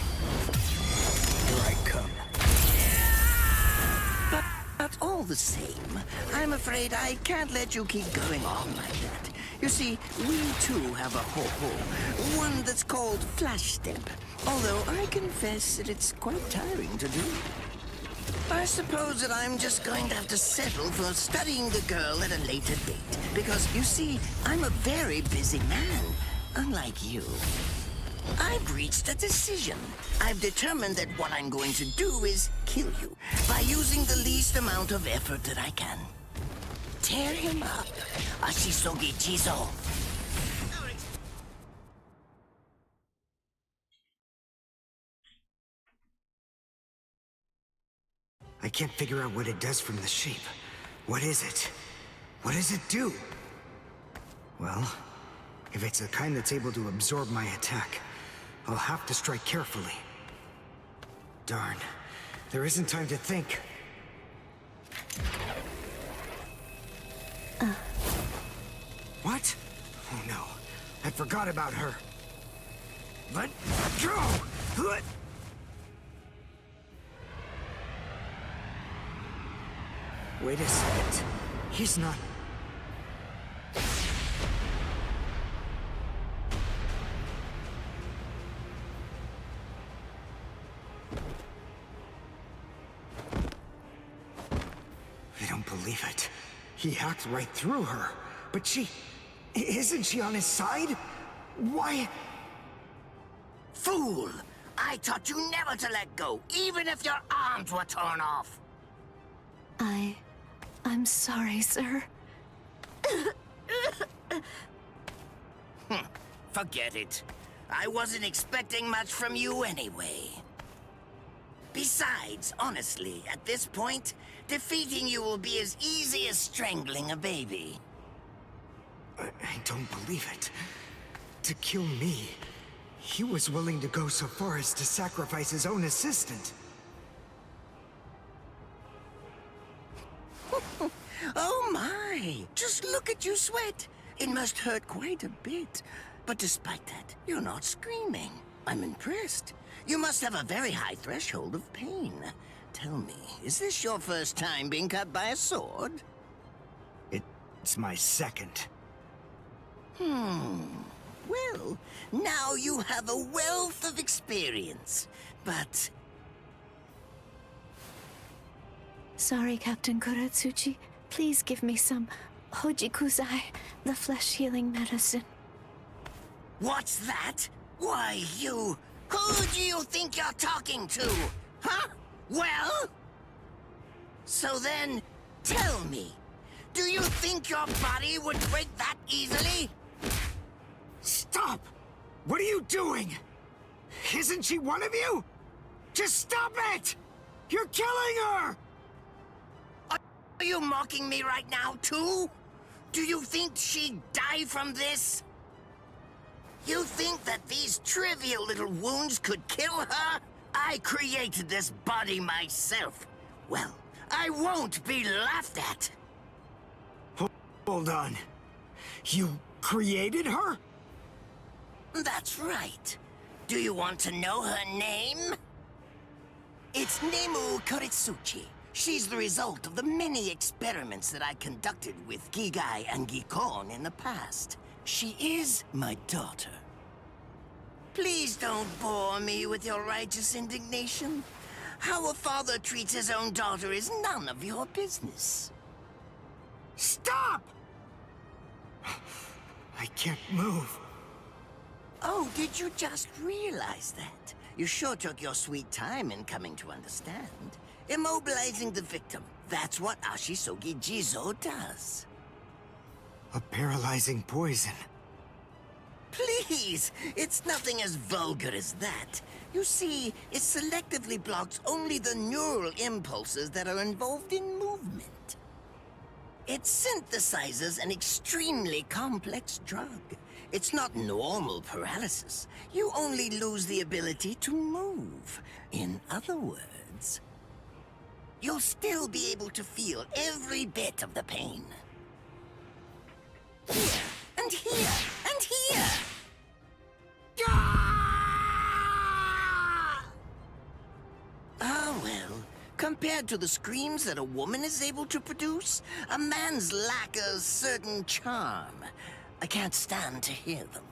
Here I come. But all the same, I'm afraid I can't let you keep going on like that. You see, we too have a ho-ho, one that's called Flash Step, although I confess that it's quite tiring to do. I suppose that I'm just going to have to settle for studying the girl at a later date, because, you see, I'm a very busy man, unlike you. I've reached a decision. I've determined that what I'm going to do is kill you by using the least amount of effort that I can. Tear him up. Ashisogi Jizo. I can't figure out what it does from the shape. What is it? What does it do? Well, if it's the kind that's able to absorb my attack, I'll have to strike carefully. Darn. There isn't time to think. What? Oh no. I forgot about her. Let go! Wait a second. He's not... I don't believe it. He hacked right through her. But she... Isn't she on his side? Why... Fool! I taught you never to let go, even if your arms were torn off. I'm sorry, sir. Forget it. I wasn't expecting much from you anyway. Besides, honestly, at this point, defeating you will be as easy as strangling a baby. I don't believe it. To kill me, he was willing to go so far as to sacrifice his own assistant. Oh my! Just look at you sweat! It must hurt quite a bit. But despite that, you're not screaming. I'm impressed. You must have a very high threshold of pain. Tell me, is this your first time being cut by a sword? It's my second. Well, now you have a wealth of experience. But... Sorry, Captain Kuratsuchi. Please give me some Hojikuzai, the flesh-healing medicine. What's that? Why, you... Who do you think you're talking to? Huh? Well? So then, tell me, do you think your body would break that easily? Stop! What are you doing? Isn't she one of you? Just stop it! You're killing her! Are you mocking me right now, too? Do you think she'd die from this? You think that these trivial little wounds could kill her? I created this body myself. Well, I won't be laughed at. Hold on. You created her? That's right. Do you want to know her name? It's Nemu Koritsuchi. She's the result of the many experiments that I conducted with Gigai and Gikon in the past. She is my daughter. Please don't bore me with your righteous indignation. How a father treats his own daughter is none of your business. Stop! I can't move. Oh, did you just realize that? You sure took your sweet time in coming to understand. Immobilizing the victim. That's what Ashisogi Jizo does. A paralyzing poison. Please! It's nothing as vulgar as that. You see, it selectively blocks only the neural impulses that are involved in movement. It synthesizes an extremely complex drug. It's not normal paralysis. You only lose the ability to move. In other words, you'll still be able to feel every bit of the pain. Here, and here, and here! Ah, well, compared to the screams that a woman is able to produce, a man's lack a certain charm. I can't stand to hear them.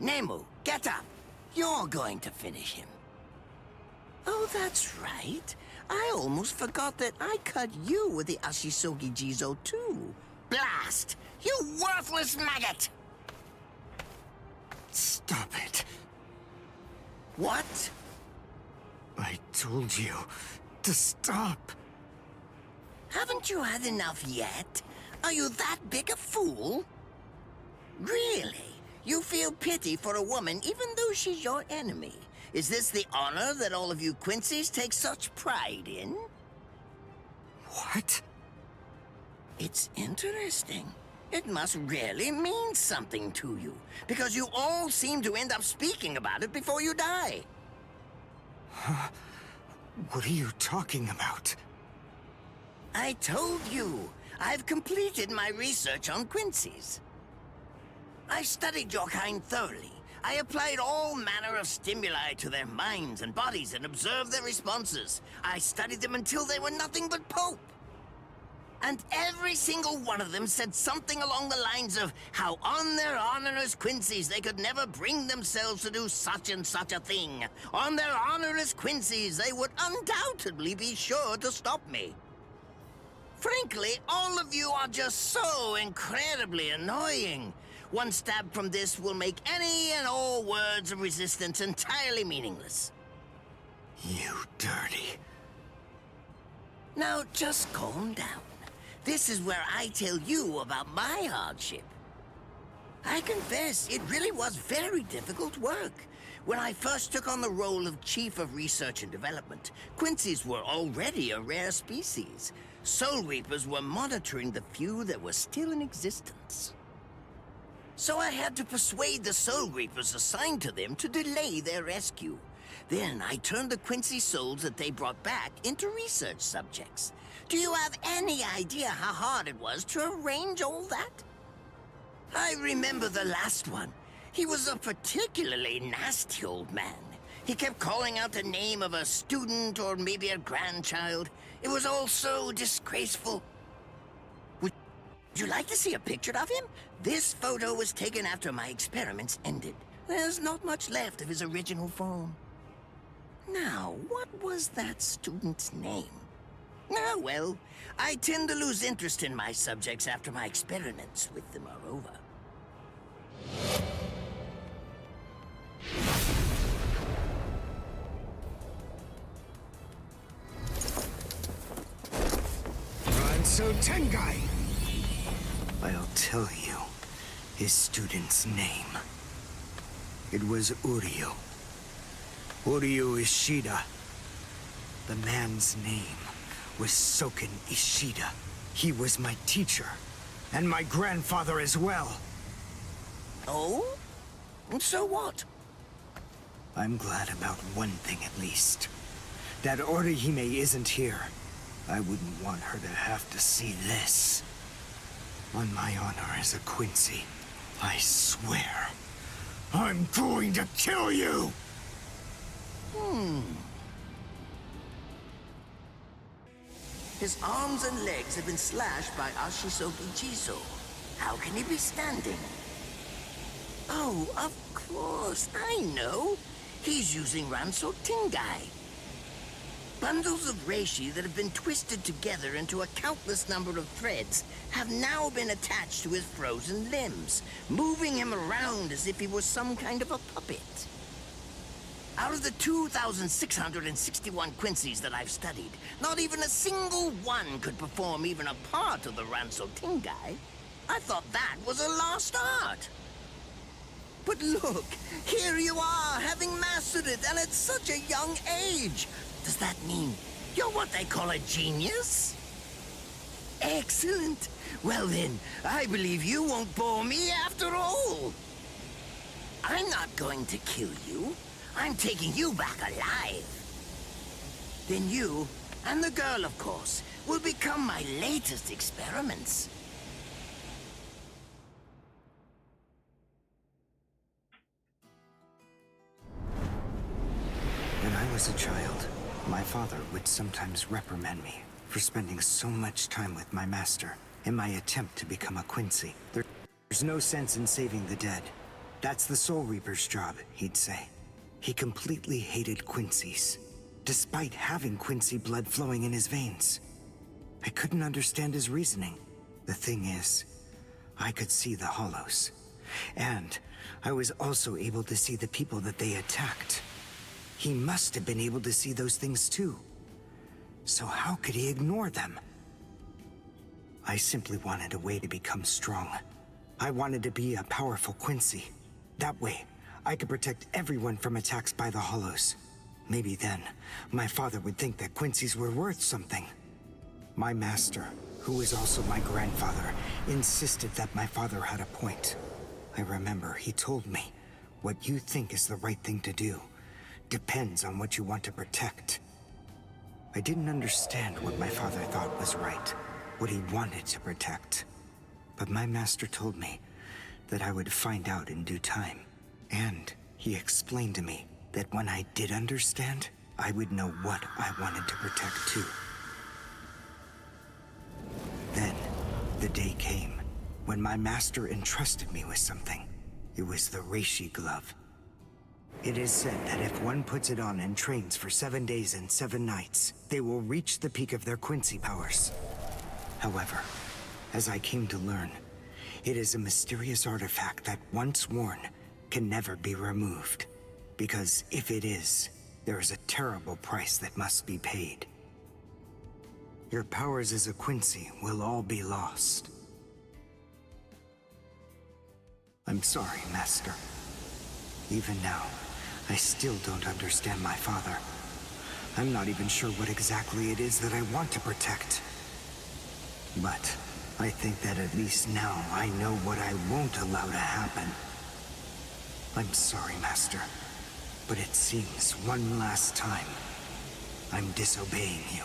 Nemu, get up. You're going to finish him. Oh, that's right. I almost forgot that I cut you with the Ashisogi Jizo too. Blast! You worthless maggot! Stop it. What? I told you to stop. Haven't you had enough yet? Are you that big a fool? Really? You feel pity for a woman even though she's your enemy? Is this the honor that all of you Quincy's take such pride in? What? It's interesting. It must really mean something to you, because you all seem to end up speaking about it before you die. What are you talking about? I told you. I've completed my research on Quincy's. I studied your kind thoroughly. I applied all manner of stimuli to their minds and bodies and observed their responses. I studied them until they were nothing but pulp. And every single one of them said something along the lines of how on their honor as Quincy's they could never bring themselves to do such and such a thing. On their honor as Quincy's they would undoubtedly be sure to stop me. Frankly, all of you are just so incredibly annoying. One stab from this will make any and all words of resistance entirely meaningless. You dirty. Now just calm down. This is where I tell you about my hardship. I confess, it really was very difficult work. When I first took on the role of Chief of Research and Development, Quincy's were already a rare species. Soul Reapers were monitoring the few that were still in existence. So I had to persuade the Soul Reapers assigned to them to delay their rescue. Then I turned the Quincy souls that they brought back into research subjects. Do you have any idea how hard it was to arrange all that? I remember the last one. He was a particularly nasty old man. He kept calling out the name of a student or maybe a grandchild. It was all so disgraceful. Would you like to see a picture of him? This photo was taken after my experiments ended. There's not much left of his original form. Now, what was that student's name? Ah, well, I tend to lose interest in my subjects after my experiments with them are over. Ranso Tengai! I'll tell you his student's name. It was Uryu. Uryu Ishida. The man's name was Soken Ishida. He was my teacher, and my grandfather as well. Oh? So what? I'm glad about one thing at least. That Orihime isn't here. I wouldn't want her to have to see this. On my honor as a Quincy, I swear, I'm going to kill you! His arms and legs have been slashed by Ashisogi Jiso. How can he be standing? Oh, of course, I know. He's using Ranso Tingai. Bundles of reishi that have been twisted together into a countless number of threads have now been attached to his frozen limbs, moving him around as if he was some kind of a puppet. Out of the 2,661 Quincy's that I've studied, not even a single one could perform even a part of the Ranso Tingai. I thought that was a lost art. But look, here you are, having mastered it, and at such a young age. Does that mean you're what they call a genius? Excellent. Well then, I believe you won't bore me after all. I'm not going to kill you. I'm taking you back alive. Then you, and the girl of course, will become my latest experiments. When I was a child, my father would sometimes reprimand me for spending so much time with my master in my attempt to become a Quincy. There's no sense in saving the dead. That's the Soul Reaper's job, he'd say. He completely hated Quincy's, despite having Quincy blood flowing in his veins. I couldn't understand his reasoning. The thing is, I could see the hollows. And I was also able to see the people that they attacked. He must have been able to see those things too. So how could he ignore them? I simply wanted a way to become strong. I wanted to be a powerful Quincy. That way, I could protect everyone from attacks by the hollows. Maybe then, my father would think that Quincy's were worth something. My master, who was also my grandfather, insisted that my father had a point. I remember he told me, what you think is the right thing to do depends on what you want to protect. I didn't understand what my father thought was right, what he wanted to protect. But my master told me that I would find out in due time. And he explained to me that when I did understand, I would know what I wanted to protect too. Then, the day came when my master entrusted me with something. It was the Reishi Glove. It is said that if one puts it on and trains for 7 days and 7 nights, they will reach the peak of their Quincy powers. However, as I came to learn, it is a mysterious artifact that once worn can never be removed. Because if it is, there is a terrible price that must be paid. Your powers as a Quincy will all be lost. I'm sorry, Master. Even now, I still don't understand my father. I'm not even sure what exactly it is that I want to protect. But I think that at least now I know what I won't allow to happen. I'm sorry, Master, but it seems one last time I'm disobeying you.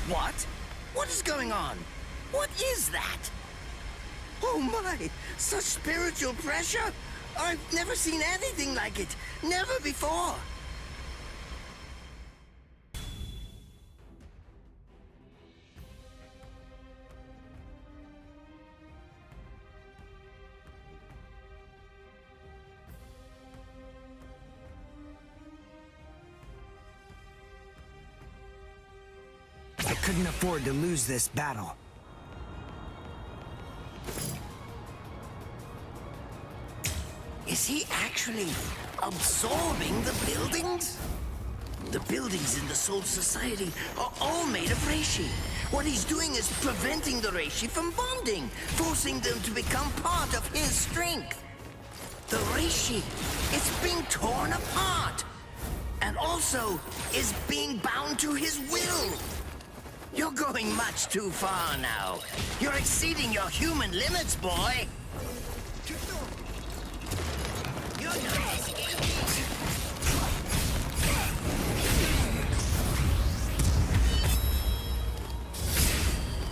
What? What is going on? What is that? Oh my! Such spiritual pressure! I've never seen anything like it. Never before. I couldn't afford to lose this battle. Is he actually absorbing the buildings? The buildings in the Soul Society are all made of reishi. What he's doing is preventing the reishi from bonding, forcing them to become part of his strength. The reishi, it's being torn apart, and also is being bound to his will. You're going much too far now. You're exceeding your human limits, boy.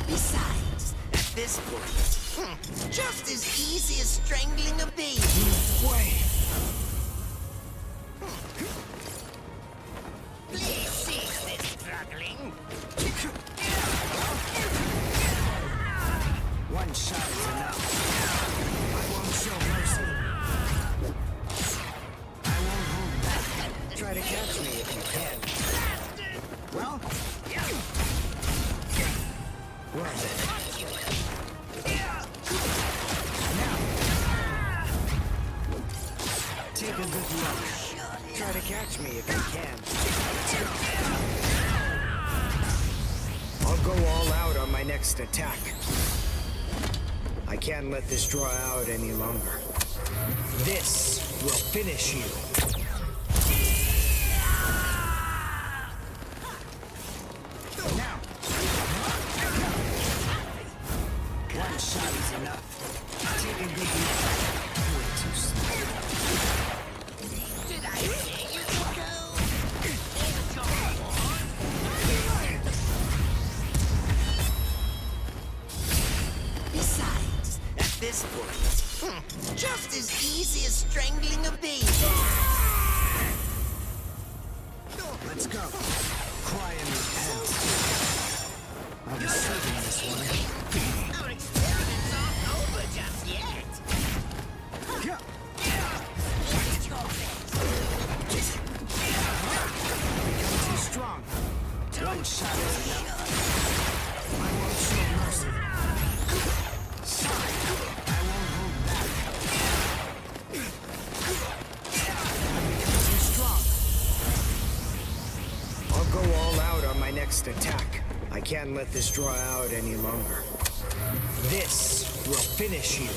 Besides, at this point, just as easy as strangling a baby. Wait. Please cease this struggling. One shot is enough. I won't show mercy. I won't hold back. Try to catch me if you can. Well, worth it. Now, take a good look. Try to catch me if you can. I'll go all out on my next attack. I can't let this draw out any longer. This will finish you. Now. One shot is enough. Take a good look. Way too slow. Did I say you could go? Besides, at this point, just as easy as strangling a baby. Let's go. Cry and repent. I'll be serving this one. Our experiments aren't over just yet. Become too strong. One shot is enough. I won't show mercy. Sorry, I won't hold back. I've become too strong. I'll go all out on my next attack. I can't let this draw out any longer. This will finish you.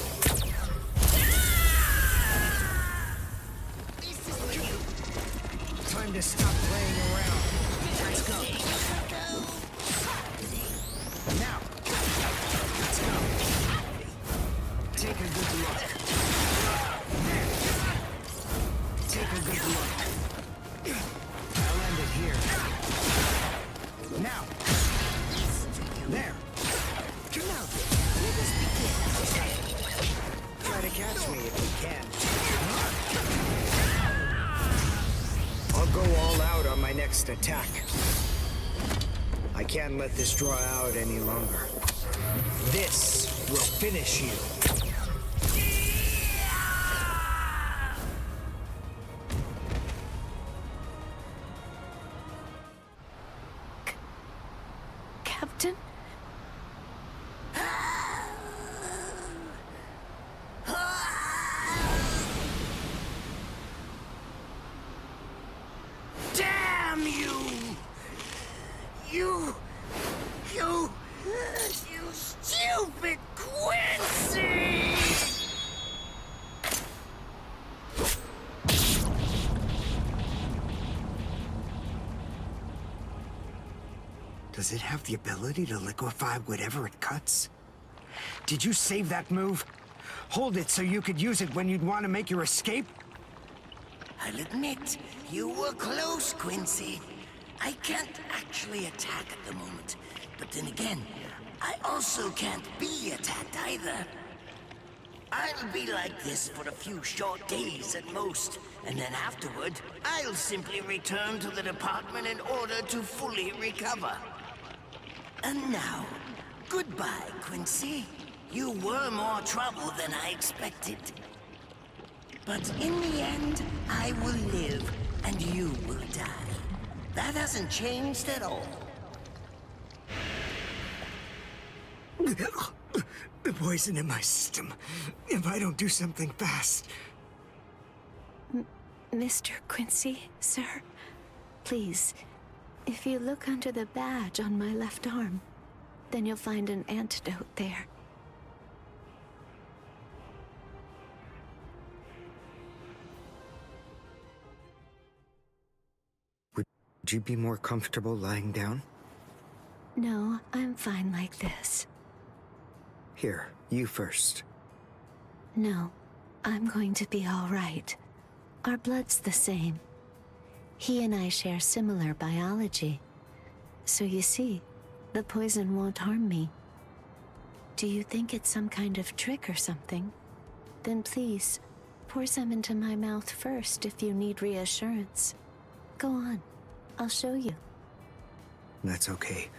Time to stop playing around. Let's go. Now. Let's go. Take a good look. There. Take a good look. I'll end it here. Now. There. Now, let us begin. Try to catch me if you can. I'll go all out on my next attack. I can't let this draw out any longer. This will finish you. Captain? Damn you! You stupid Quincy! Does it have the ability to liquefy whatever it cuts? Did you save that move? Hold it so you could use it when you'd want to make your escape? I'll admit, you were close, Quincy. I can't actually attack at the moment, but then again, I also can't be attacked either. I'll be like this for a few short days at most, and then afterward, I'll simply return to the department in order to fully recover. And now, goodbye, Quincy. You were more trouble than I expected. But in the end, I will live, and you will die. That hasn't changed at all. The poison in my system. If I don't do something fast. Mr. Quincy, sir, please, if you look under the badge on my left arm, then you'll find an antidote there. Would you be more comfortable lying down? No, I'm fine like this. Here, you first. No, I'm going to be all right. Our blood's the same. He and I share similar biology. So you see, the poison won't harm me. Do you think it's some kind of trick or something? Then please, pour some into my mouth first if you need reassurance. Go on, I'll show you. That's okay.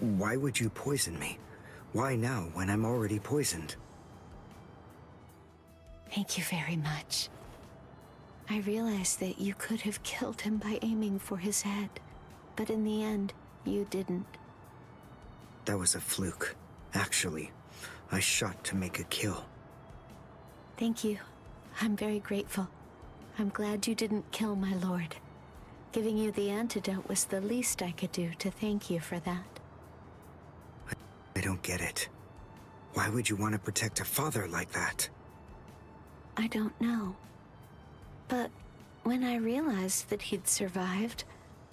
Why would you poison me? Why now, when I'm already poisoned? Thank you very much. I realized that you could have killed him by aiming for his head, but in the end, you didn't. That was a fluke. Actually, I shot to make a kill. Thank you. I'm very grateful. I'm glad you didn't kill my lord. Giving you the antidote was the least I could do to thank you for that. I don't get it. Why would you want to protect a father like that? I don't know. But when I realized that he'd survived,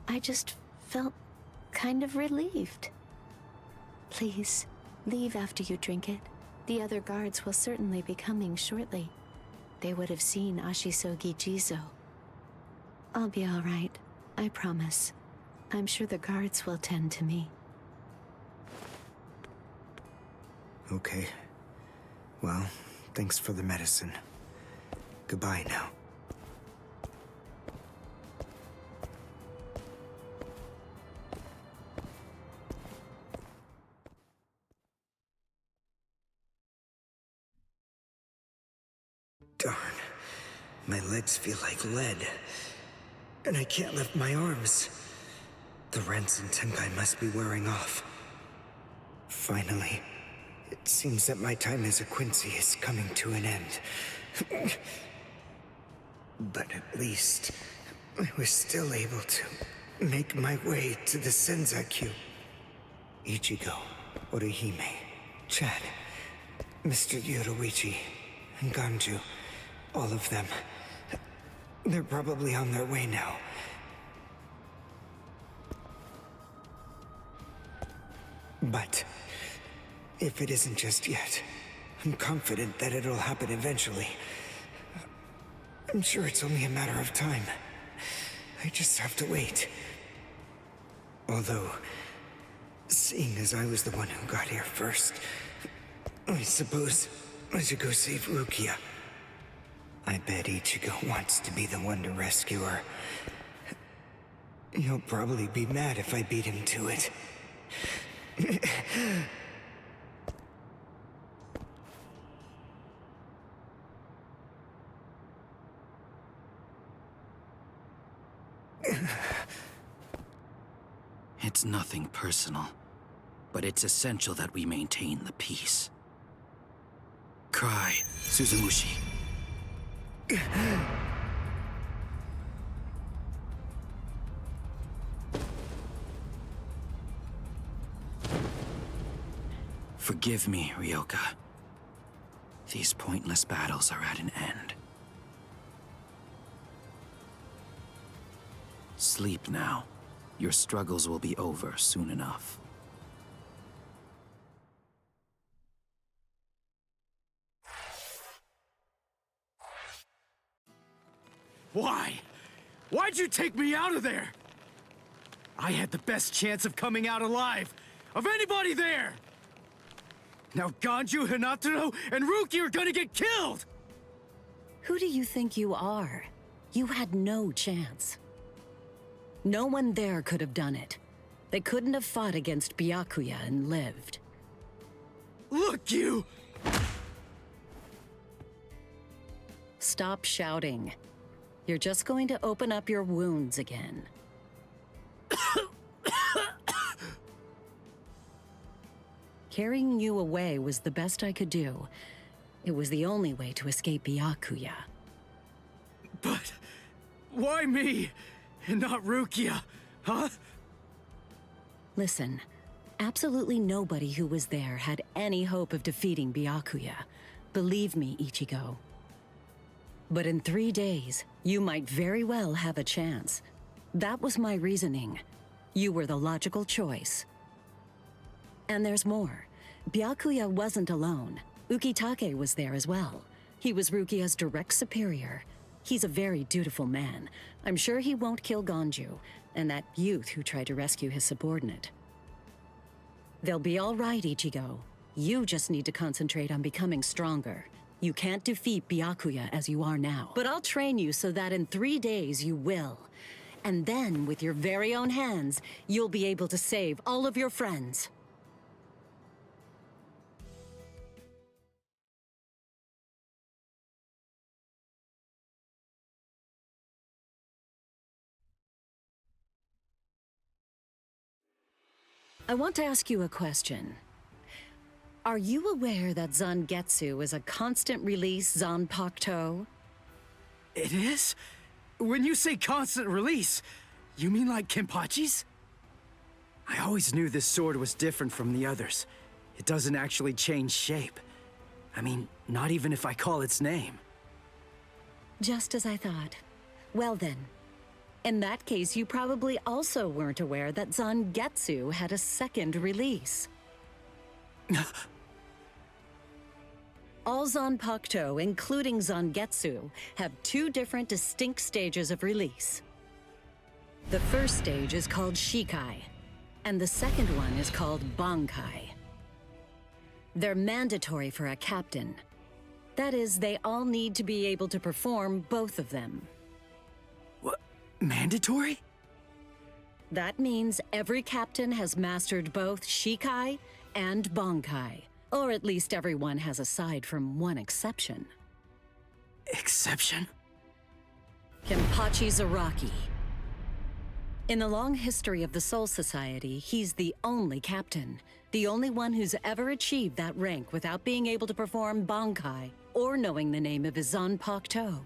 I just felt kind of relieved. Please, leave after you drink it. The other guards will certainly be coming shortly. They would have seen Ashisogi Jizo. I'll be all right, I promise. I'm sure the guards will tend to me. Okay. Well, thanks for the medicine. Goodbye now. Darn. My legs feel like lead. And I can't lift my arms. The Rents and Tenkai must be wearing off. Finally, it seems that my time as a Quincy is coming to an end. But at least, I was still able to make my way to the Senzakyu. Ichigo, Orihime, Chad, Mr. Yoruichi, and Ganju, all of them. They're probably on their way now. But if it isn't just yet, I'm confident that it'll happen eventually. I'm sure it's only a matter of time. I just have to wait. Although, seeing as I was the one who got here first, I suppose I should go save Rukia. I bet Ichigo wants to be the one to rescue her. He'll probably be mad if I beat him to it. It's nothing personal, but it's essential that we maintain the peace. Cry, Suzumushi. Forgive me, Ryoka. These pointless battles are at an end. Sleep now. Your struggles will be over soon enough. Why? Why'd you take me out of there? I had the best chance of coming out alive, of anybody there! Now Ganju, Hinataro, and Ruki are gonna get killed! Who do you think you are? You had no chance. No one there could have done it. They couldn't have fought against Byakuya and lived. Look, you! Stop shouting. You're just going to open up your wounds again. Carrying you away was the best I could do. It was the only way to escape Byakuya. Why me? And not Rukia? Huh? Listen, absolutely nobody who was there had any hope of defeating Byakuya. Believe me, Ichigo. But in 3 days, you might very well have a chance. That was my reasoning. You were the logical choice. And there's more. Byakuya wasn't alone. Ukitake was there as well. He was Rukia's direct superior. He's a very dutiful man. I'm sure he won't kill Ganju, and that youth who tried to rescue his subordinate. They'll be all right, Ichigo. You just need to concentrate on becoming stronger. You can't defeat Byakuya as you are now. But I'll train you so that in 3 days you will. And then, with your very own hands, you'll be able to save all of your friends. I want to ask you a question. Are you aware that Zangetsu is a constant release Zanpakuto? It is? When you say constant release, you mean like Kenpachi's? I always knew this sword was different from the others. It doesn't actually change shape. I mean, not even if I call its name. Just as I thought. Well then, in that case, you probably also weren't aware that Zangetsu had a second release. All Zanpakuto, including Zangetsu, have 2 different distinct stages of release. The first stage is called Shikai, and the second one is called Bankai. They're mandatory for a captain. That is, they all need to be able to perform both of them. What? Mandatory? That means every captain has mastered both Shikai and Bankai. Or at least everyone has aside from one exception. Exception? Kenpachi Zaraki. In the long history of the Soul Society, he's the only captain. The only one who's ever achieved that rank without being able to perform Bankai or knowing the name of his Zanpakuto.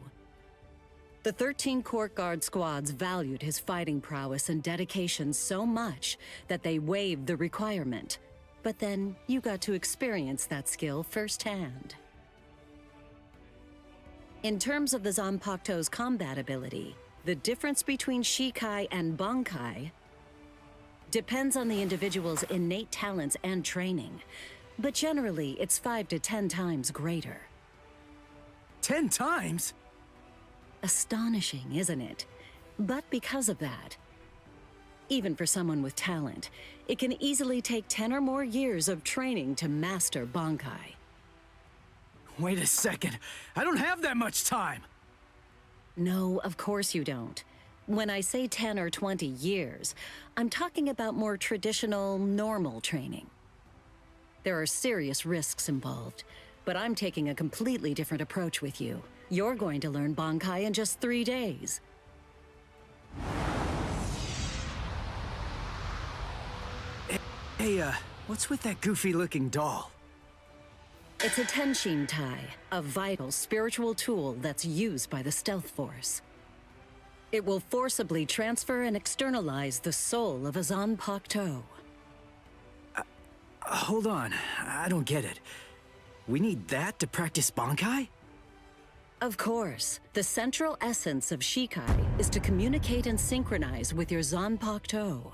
The 13 Court Guard squads valued his fighting prowess and dedication so much that they waived the requirement. But then, you got to experience that skill firsthand. In terms of the Zanpakuto's combat ability, the difference between Shikai and Bankai depends on the individual's innate talents and training. But generally, it's 5 to 10 times greater. 10 times? Astonishing, isn't it? But because of that, even for someone with talent, it can easily take 10 or more years of training to master Bankai. Wait a second. I don't have that much time. No, of course you don't. When I say 10 or 20 years, I'm talking about more traditional, normal training. There are serious risks involved, but I'm taking a completely different approach with you. You're going to learn Bankai in just 3 days. Hey, what's with that goofy-looking doll? It's a Tenshin Tai, a vital spiritual tool that's used by the Stealth Force. It will forcibly transfer and externalize the soul of a Zanpakuto. Hold on, I don't get it. We need that to practice Bankai? Of course. The central essence of Shikai is to communicate and synchronize with your Zanpakuto.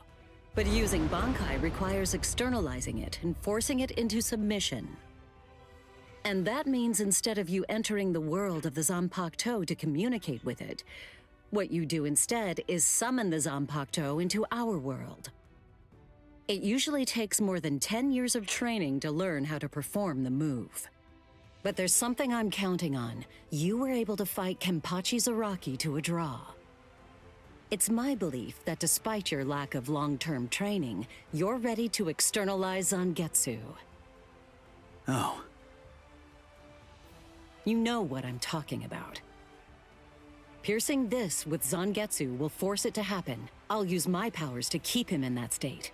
But using Bankai requires externalizing it and forcing it into submission. And that means instead of you entering the world of the Zanpakuto to communicate with it, what you do instead is summon the Zanpakuto into our world. It usually takes more than 10 years of training to learn how to perform the move. But there's something I'm counting on. You were able to fight Kenpachi Zaraki to a draw. It's my belief that despite your lack of long-term training, you're ready to externalize Zangetsu. Oh. You know what I'm talking about. Piercing this with Zangetsu will force it to happen. I'll use my powers to keep him in that state.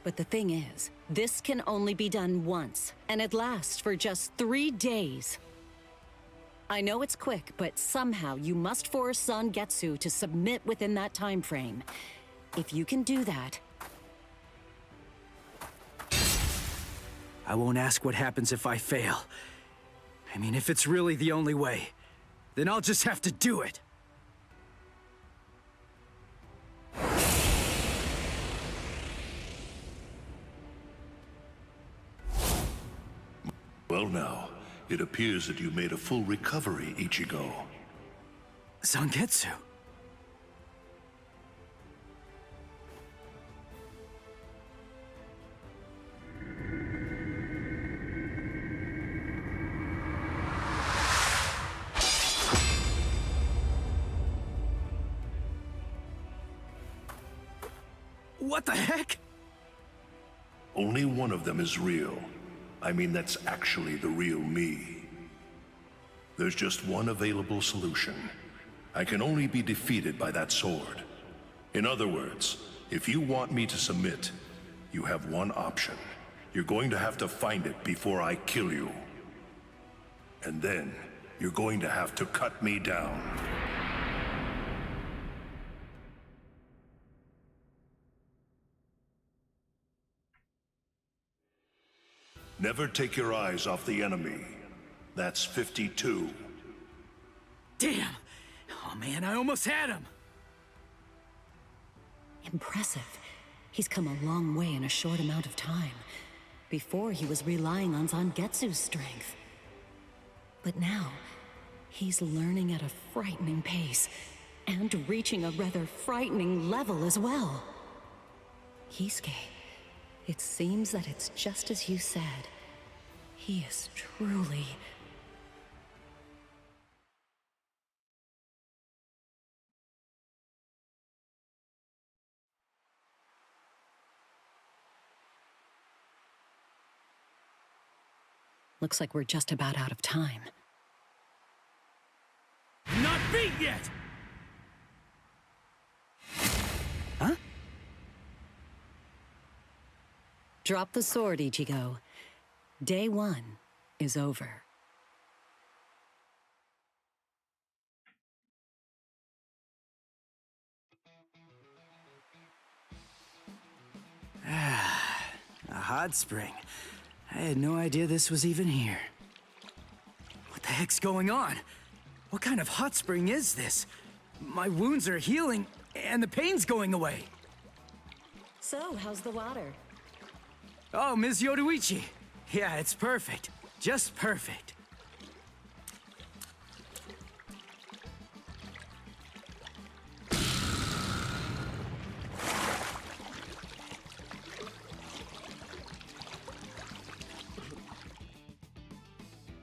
But the thing is, this can only be done once, and it lasts for just 3 days. I know it's quick, but somehow you must force Zangetsu to submit within that time frame. If you can do that... I won't ask what happens if I fail. I mean, if it's really the only way, then I'll just have to do it. Well now, it appears that you made a full recovery, Ichigo. Zangetsu? What the heck? Only one of them is real. I mean, that's actually the real me. There's just one available solution. I can only be defeated by that sword. In other words, if you want me to submit, you have one option. You're going to have to find it before I kill you. And then, you're going to have to cut me down. Never take your eyes off the enemy. That's 52. Damn! Oh man, I almost had him! Impressive. He's come a long way in a short amount of time. Before, he was relying on Zangetsu's strength. But now, he's learning at a frightening pace, and reaching a rather frightening level as well. Kisuke, it seems that it's just as you said. He is truly... Looks like we're just about out of time. Not beat yet! Huh? Drop the sword, Ichigo. Day 1 is over. A hot spring. I had no idea this was even here. What the heck's going on? What kind of hot spring is this? My wounds are healing, and the pain's going away. So, how's the water? Oh, Ms. Yoruichi. Yeah, it's perfect. Just perfect.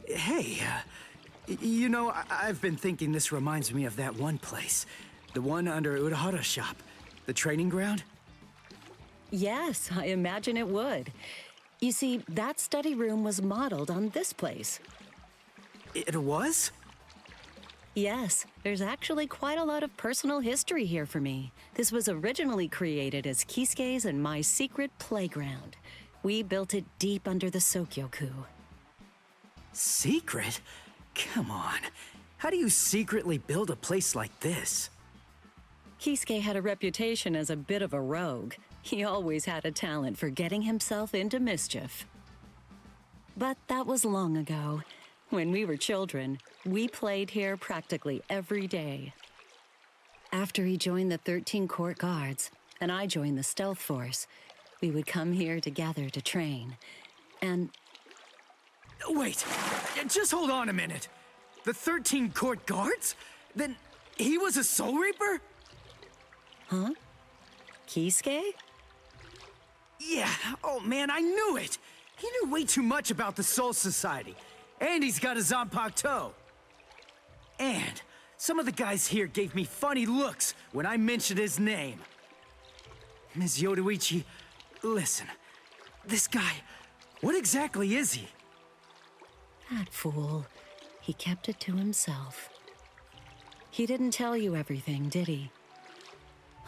Hey, you know, I've been thinking this reminds me of that one place. The one under Urahara's shop. The training ground? Yes, I imagine it would. You see, that study room was modeled on this place. It was? Yes, there's actually quite a lot of personal history here for me. This was originally created as Kisuke's and my secret playground. We built it deep under the Sokyoku. Secret? Come on. How do you secretly build a place like this? Kisuke had a reputation as a bit of a rogue. He always had a talent for getting himself into mischief. But that was long ago. When we were children, we played here practically every day. After he joined the 13 Court Guards, and I joined the Stealth Force, we would come here together to train. And... Wait, just hold on a minute. The 13 Court Guards? Then he was a Soul Reaper? Huh? Kisuke? Yeah, oh man, I knew it! He knew way too much about the Soul Society. And he's got a Zanpakuto. And some of the guys here gave me funny looks when I mentioned his name. Ms. Yoruichi, listen. This guy, what exactly is he? That fool. He kept it to himself. He didn't tell you everything, did he?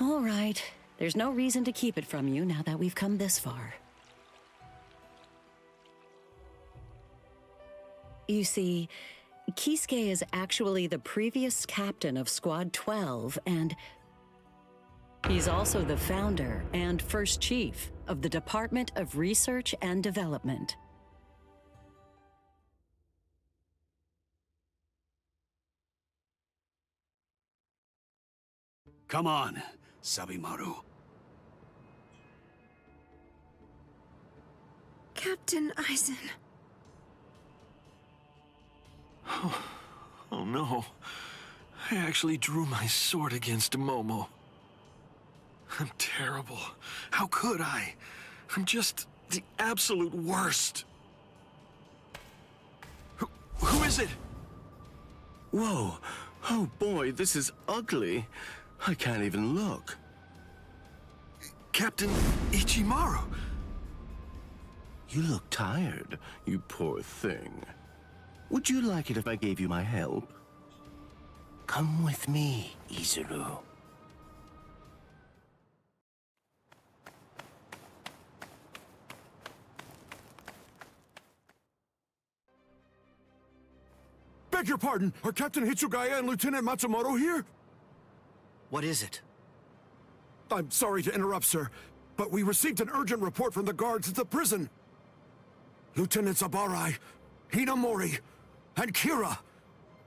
All right. There's no reason to keep it from you now that we've come this far. You see, Kisuke is actually the previous captain of Squad 12, and he's also the founder and first chief of the Department of Research and Development. Come on, Sabimaru. Captain Eisen. Oh no. I actually drew my sword against Momo. I'm terrible. How could I? I'm just the absolute worst. Who is it? Whoa. Oh boy, this is ugly. I can't even look. Captain Ichimaru. You look tired, you poor thing. Would you like it if I gave you my help? Come with me, Izuru. Beg your pardon, are Captain Hitsugaya and Lieutenant Matsumoto here? What is it? I'm sorry to interrupt, sir, but we received an urgent report from the guards at the prison. Lieutenant Zabarai, Hinamori, and Kira,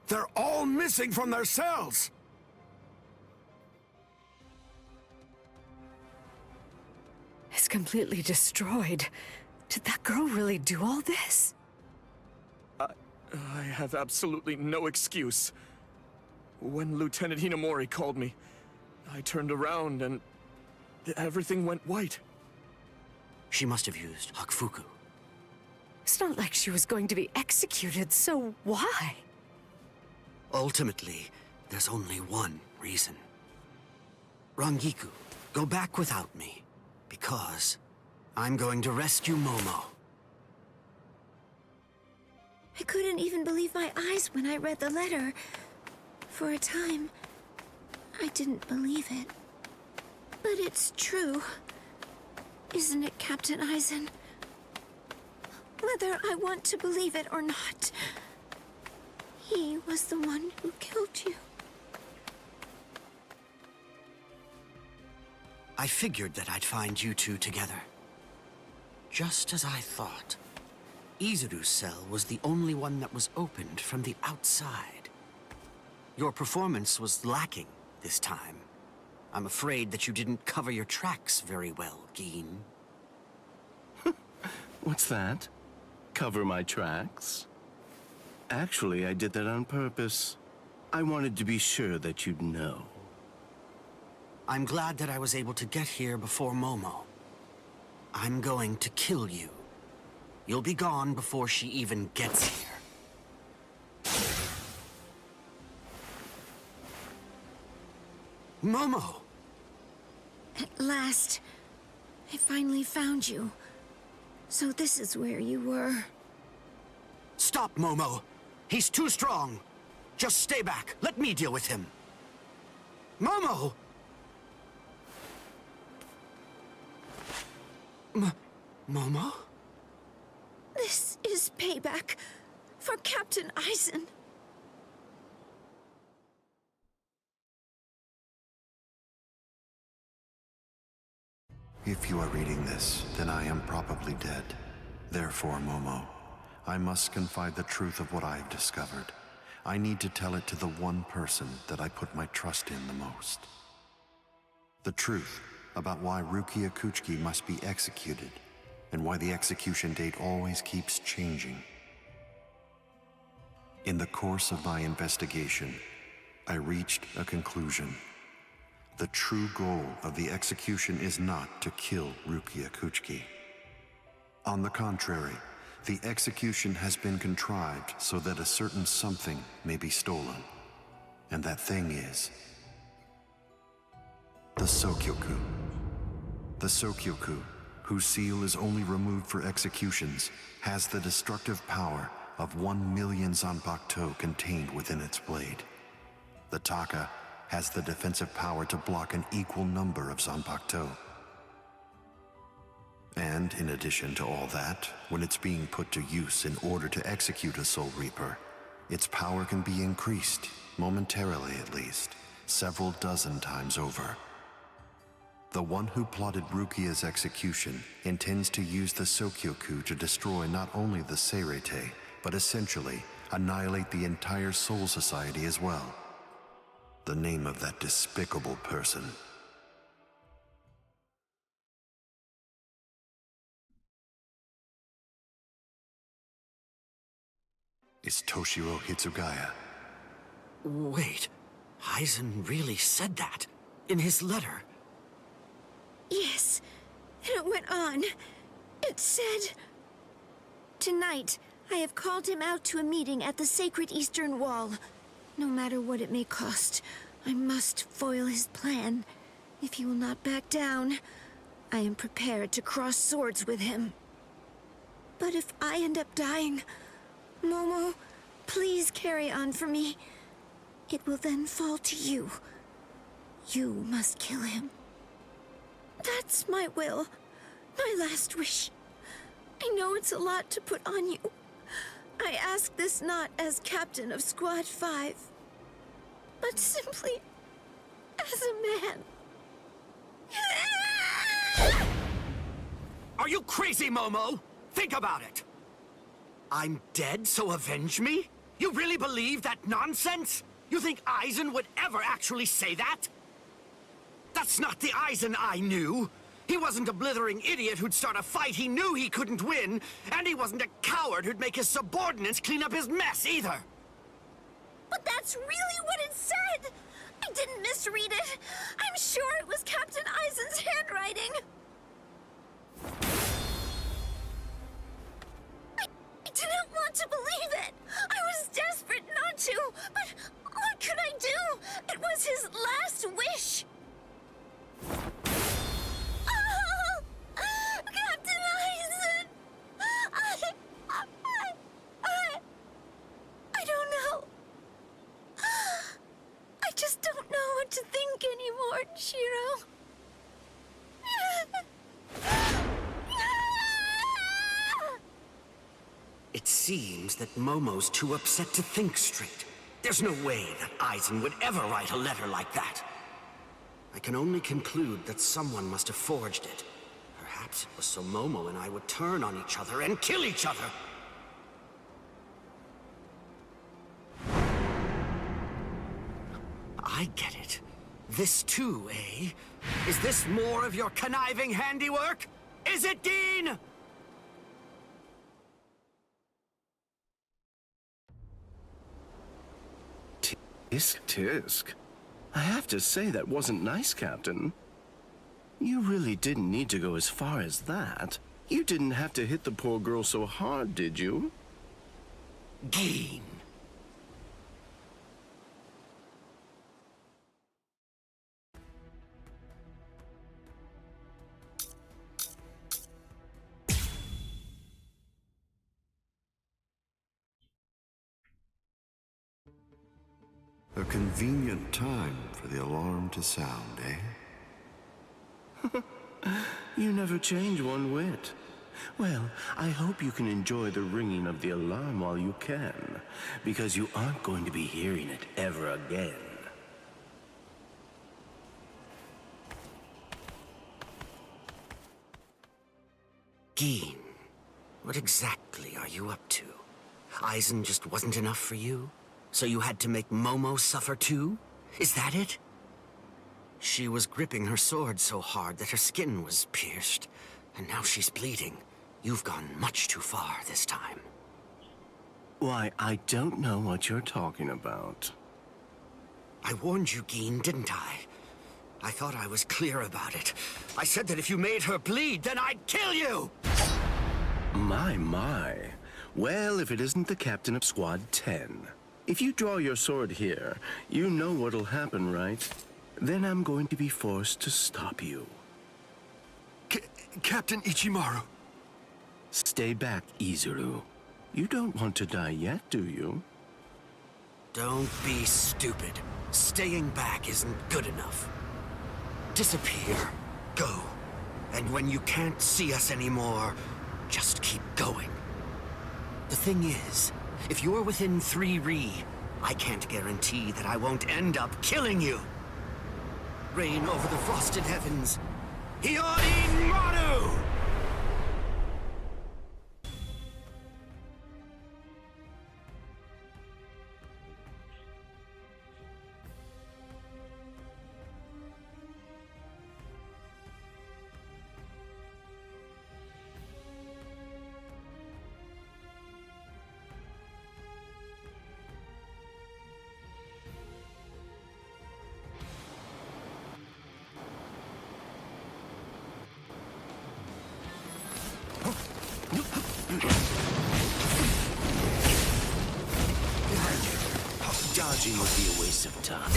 they're all missing from their cells! It's completely destroyed. Did that girl really do all this? I have absolutely no excuse. When Lieutenant Hinamori called me, I turned around and everything went white. She must have used Hakufuku. It's not like she was going to be executed, so why? Ultimately, there's only one reason. Rangiku, go back without me, because I'm going to rescue Momo. I couldn't even believe my eyes when I read the letter. For a time, I didn't believe it. But it's true. Isn't it, Captain Eisen? Whether I want to believe it or not, he was the one who killed you. I figured that I'd find you two together. Just as I thought. Izuru's cell was the only one that was opened from the outside. Your performance was lacking this time. I'm afraid that you didn't cover your tracks very well, Gin. What's that? Cover my tracks? Actually, I did that on purpose. I wanted to be sure that you'd know. I'm glad that I was able to get here before Momo. I'm going to kill you. You'll be gone before she even gets here. Momo! At last, I finally found you. So this is where you were. Stop, Momo! He's too strong! Just stay back. Let me deal with him. Momo! Momo? This is payback for Captain Eisen. If you are reading this, then I am probably dead. Therefore, Momo, I must confide the truth of what I have discovered. I need to tell it to the one person that I put my trust in the most. The truth about why Rukia Kuchiki must be executed, and why the execution date always keeps changing. In the course of my investigation, I reached a conclusion. The true goal of the execution is not to kill Rukia Kuchiki. On the contrary, the execution has been contrived so that a certain something may be stolen. And that thing is the Sokyoku. The Sokyoku, whose seal is only removed for executions, has the destructive power of 1 million Zanpakuto contained within its blade. The Taka has the defensive power to block an equal number of Zanpakuto. And in addition to all that, when it's being put to use in order to execute a Soul Reaper, its power can be increased, momentarily at least, several dozen times over. The one who plotted Rukia's execution intends to use the Sokyoku to destroy not only the Seirete, but essentially annihilate the entire Soul Society as well. The name of that despicable person is Toshiro Hitsugaya. Wait, Aizen really said that in his letter? Yes, and it went on. It said, "Tonight, I have called him out to a meeting at the sacred Eastern Wall. No matter what it may cost, I must foil his plan. If he will not back down, I am prepared to cross swords with him. But if I end up dying, Momo, please carry on for me. It will then fall to you. You must kill him. That's my will, my last wish. I know it's a lot to put on you. I ask this not as captain of Squad 5, but simply as a man." Are you crazy, Momo? Think about it. I'm dead, so avenge me? You really believe that nonsense? You think Aizen would ever actually say that? That's not the Aizen I knew. He wasn't a blithering idiot who'd start a fight he knew he couldn't win, and he wasn't a coward who'd make his subordinates clean up his mess either. But that's really what it said! I didn't misread it. I'm sure it was Captain Aizen's handwriting. I didn't want to believe it. I was desperate not to, but what could I do? It was his last wish. Oh, Captain Aizen! I don't know. I just don't know what to think anymore, Shiro. It seems that Momo's too upset to think straight. There's no way that Aizen would ever write a letter like that. I can only conclude that someone must have forged it. Perhaps it was so Momo and I would turn on each other and kill each other. I get it. This too, eh? Is this more of your conniving handiwork? Is it, Dean? Tisk. I have to say that wasn't nice, Captain. You really didn't need to go as far as that. You didn't have to hit the poor girl so hard, did you? Dean. A convenient time for the alarm to sound, eh? You never change one whit. Well, I hope you can enjoy the ringing of the alarm while you can, because you aren't going to be hearing it ever again. Dean, what exactly are you up to? Aizen just wasn't enough for you? So you had to make Momo suffer too? Is that it? She was gripping her sword so hard that her skin was pierced, and now she's bleeding. You've gone much too far this time. Why, I don't know what you're talking about. I warned you, Geen, didn't I? I thought I was clear about it. I said that if you made her bleed, then I'd kill you! My. Well, if it isn't the captain of Squad 10. If you draw your sword here, you know what'll happen, right? Then I'm going to be forced to stop you. Captain Ichimaru. Stay back, Izuru. You don't want to die yet, do you? Don't be stupid. Staying back isn't good enough. Disappear. Go. And when you can't see us anymore, just keep going. The thing is, if you're within 3 Ri, I can't guarantee that I won't end up killing you. Reign over the frosted heavens. Hyorin Maru! Dodging would be a waste of time.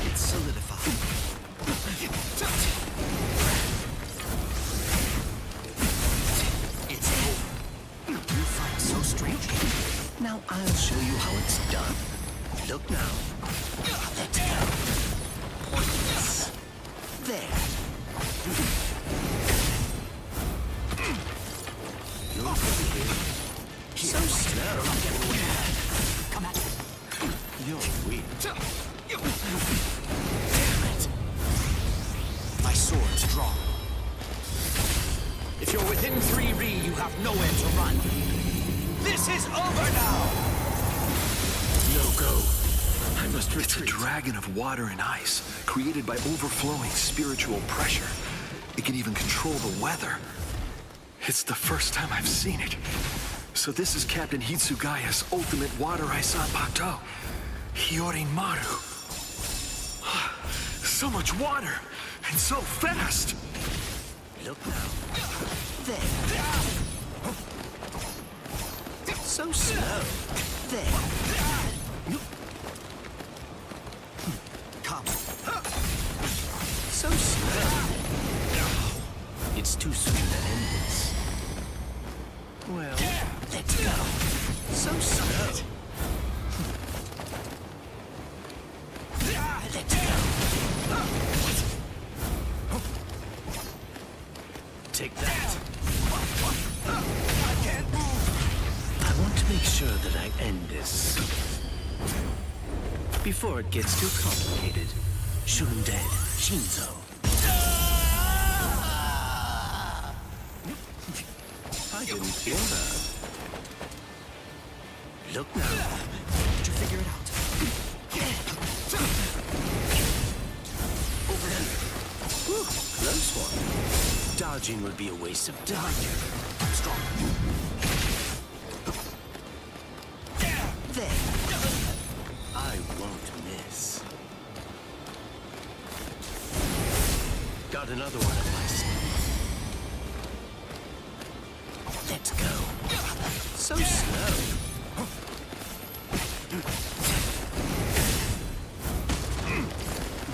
It's solidified. It's over. You fight so strangely. Now I'll show you how it's done. Look now. Let's go. Yes. There. You're over here. So slow. Come at me. You're weird. Damn it! My sword's drawn. If you're within 3 Ri, you have nowhere to run. This is over now! No go. I must retreat. It's a dragon of water and ice, created by overflowing spiritual pressure. It can even control the weather. It's the first time I've seen it. So this is Captain Hitsugaya's ultimate water ice Zanpakuto. Hyorin Maru. So much water, and so fast! Look now. There. So slow. There. Come. So slow. It's too soon to end this. Well, let's go. So slow. Let's go. Take that. I want to make sure that I end this before it gets too complicated. Shoot him dead, Shinzo. I didn't feel that. Look now. Did you figure it out? Over here. Whew, close one. Dodging would be a waste of time. I'm strong. There. I won't miss. Got another one up my sleeve. Let's go. So slow.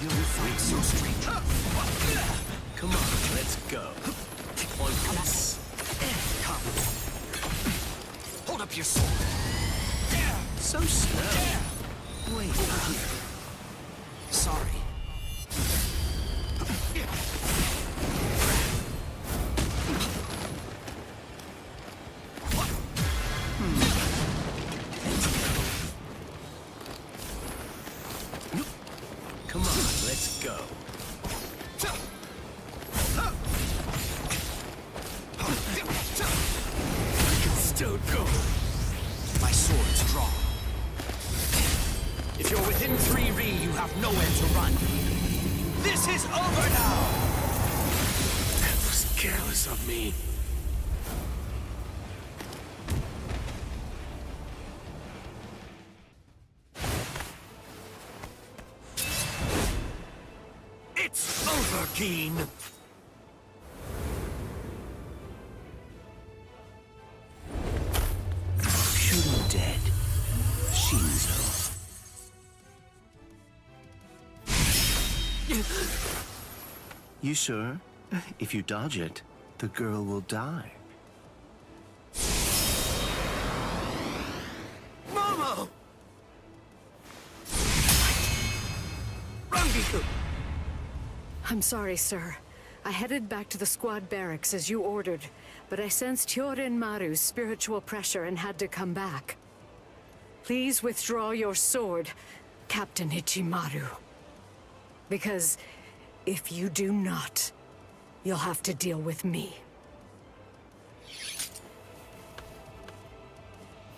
You'll fight so strange. Come on, let's go. On this. Come. Hold up your sword. So slow. Wait. Over here. Sorry. Come on, let's go. I can still go. My sword's drawn. If you're within 3 Ri, you have nowhere to run. This is over now! That was careless of me. It's over, Keen! Shoot him dead, Shinzo. You sure? If you dodge it, the girl will die. Momo! Rangiku! I'm sorry, sir. I headed back to the squad barracks as you ordered, but I sensed Hyorin Maru's spiritual pressure and had to come back. Please withdraw your sword, Captain Ichimaru. Because if you do not, you'll have to deal with me.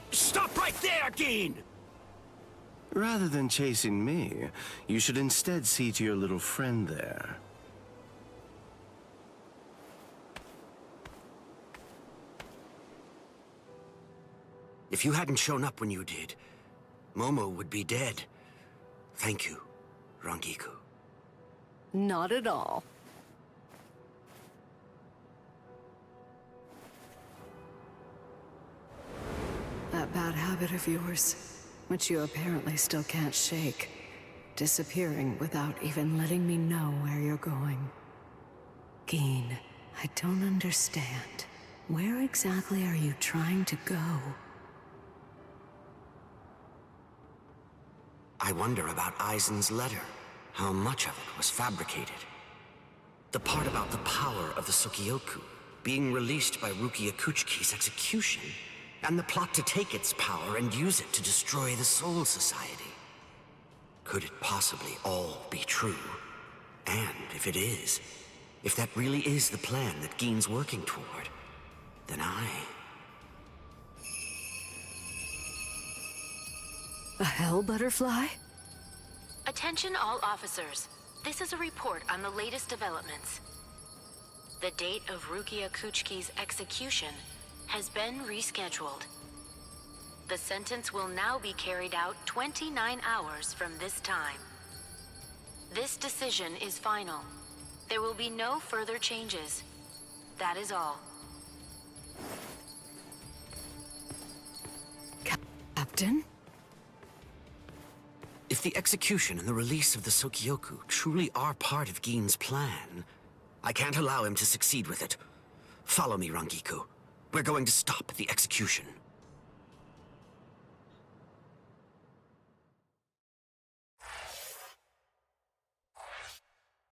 Stop right there, Gin! Rather than chasing me, you should instead see to your little friend there. If you hadn't shown up when you did, Momo would be dead. Thank you, Rangiku. Not at all. That bad habit of yours, which you apparently still can't shake, disappearing without even letting me know where you're going. Gin, I don't understand. Where exactly are you trying to go? I wonder about Aizen's letter. How much of it was fabricated? The part about the power of the Sukioku being released by Rukia Kuchiki's execution, and the plot to take its power and use it to destroy the Soul Society. Could it possibly all be true? And if it is, if that really is the plan that Gin's working toward, then A hell butterfly? Attention all officers. This is a report on the latest developments. The date of Rukia Kuchiki's execution has been rescheduled. The sentence will now be carried out 29 hours from this time. This decision is final. There will be no further changes. That is all. Captain? If the execution and the release of the Sukioku truly are part of Gin's plan, I can't allow him to succeed with it. Follow me, Rangiku. We're going to stop the execution.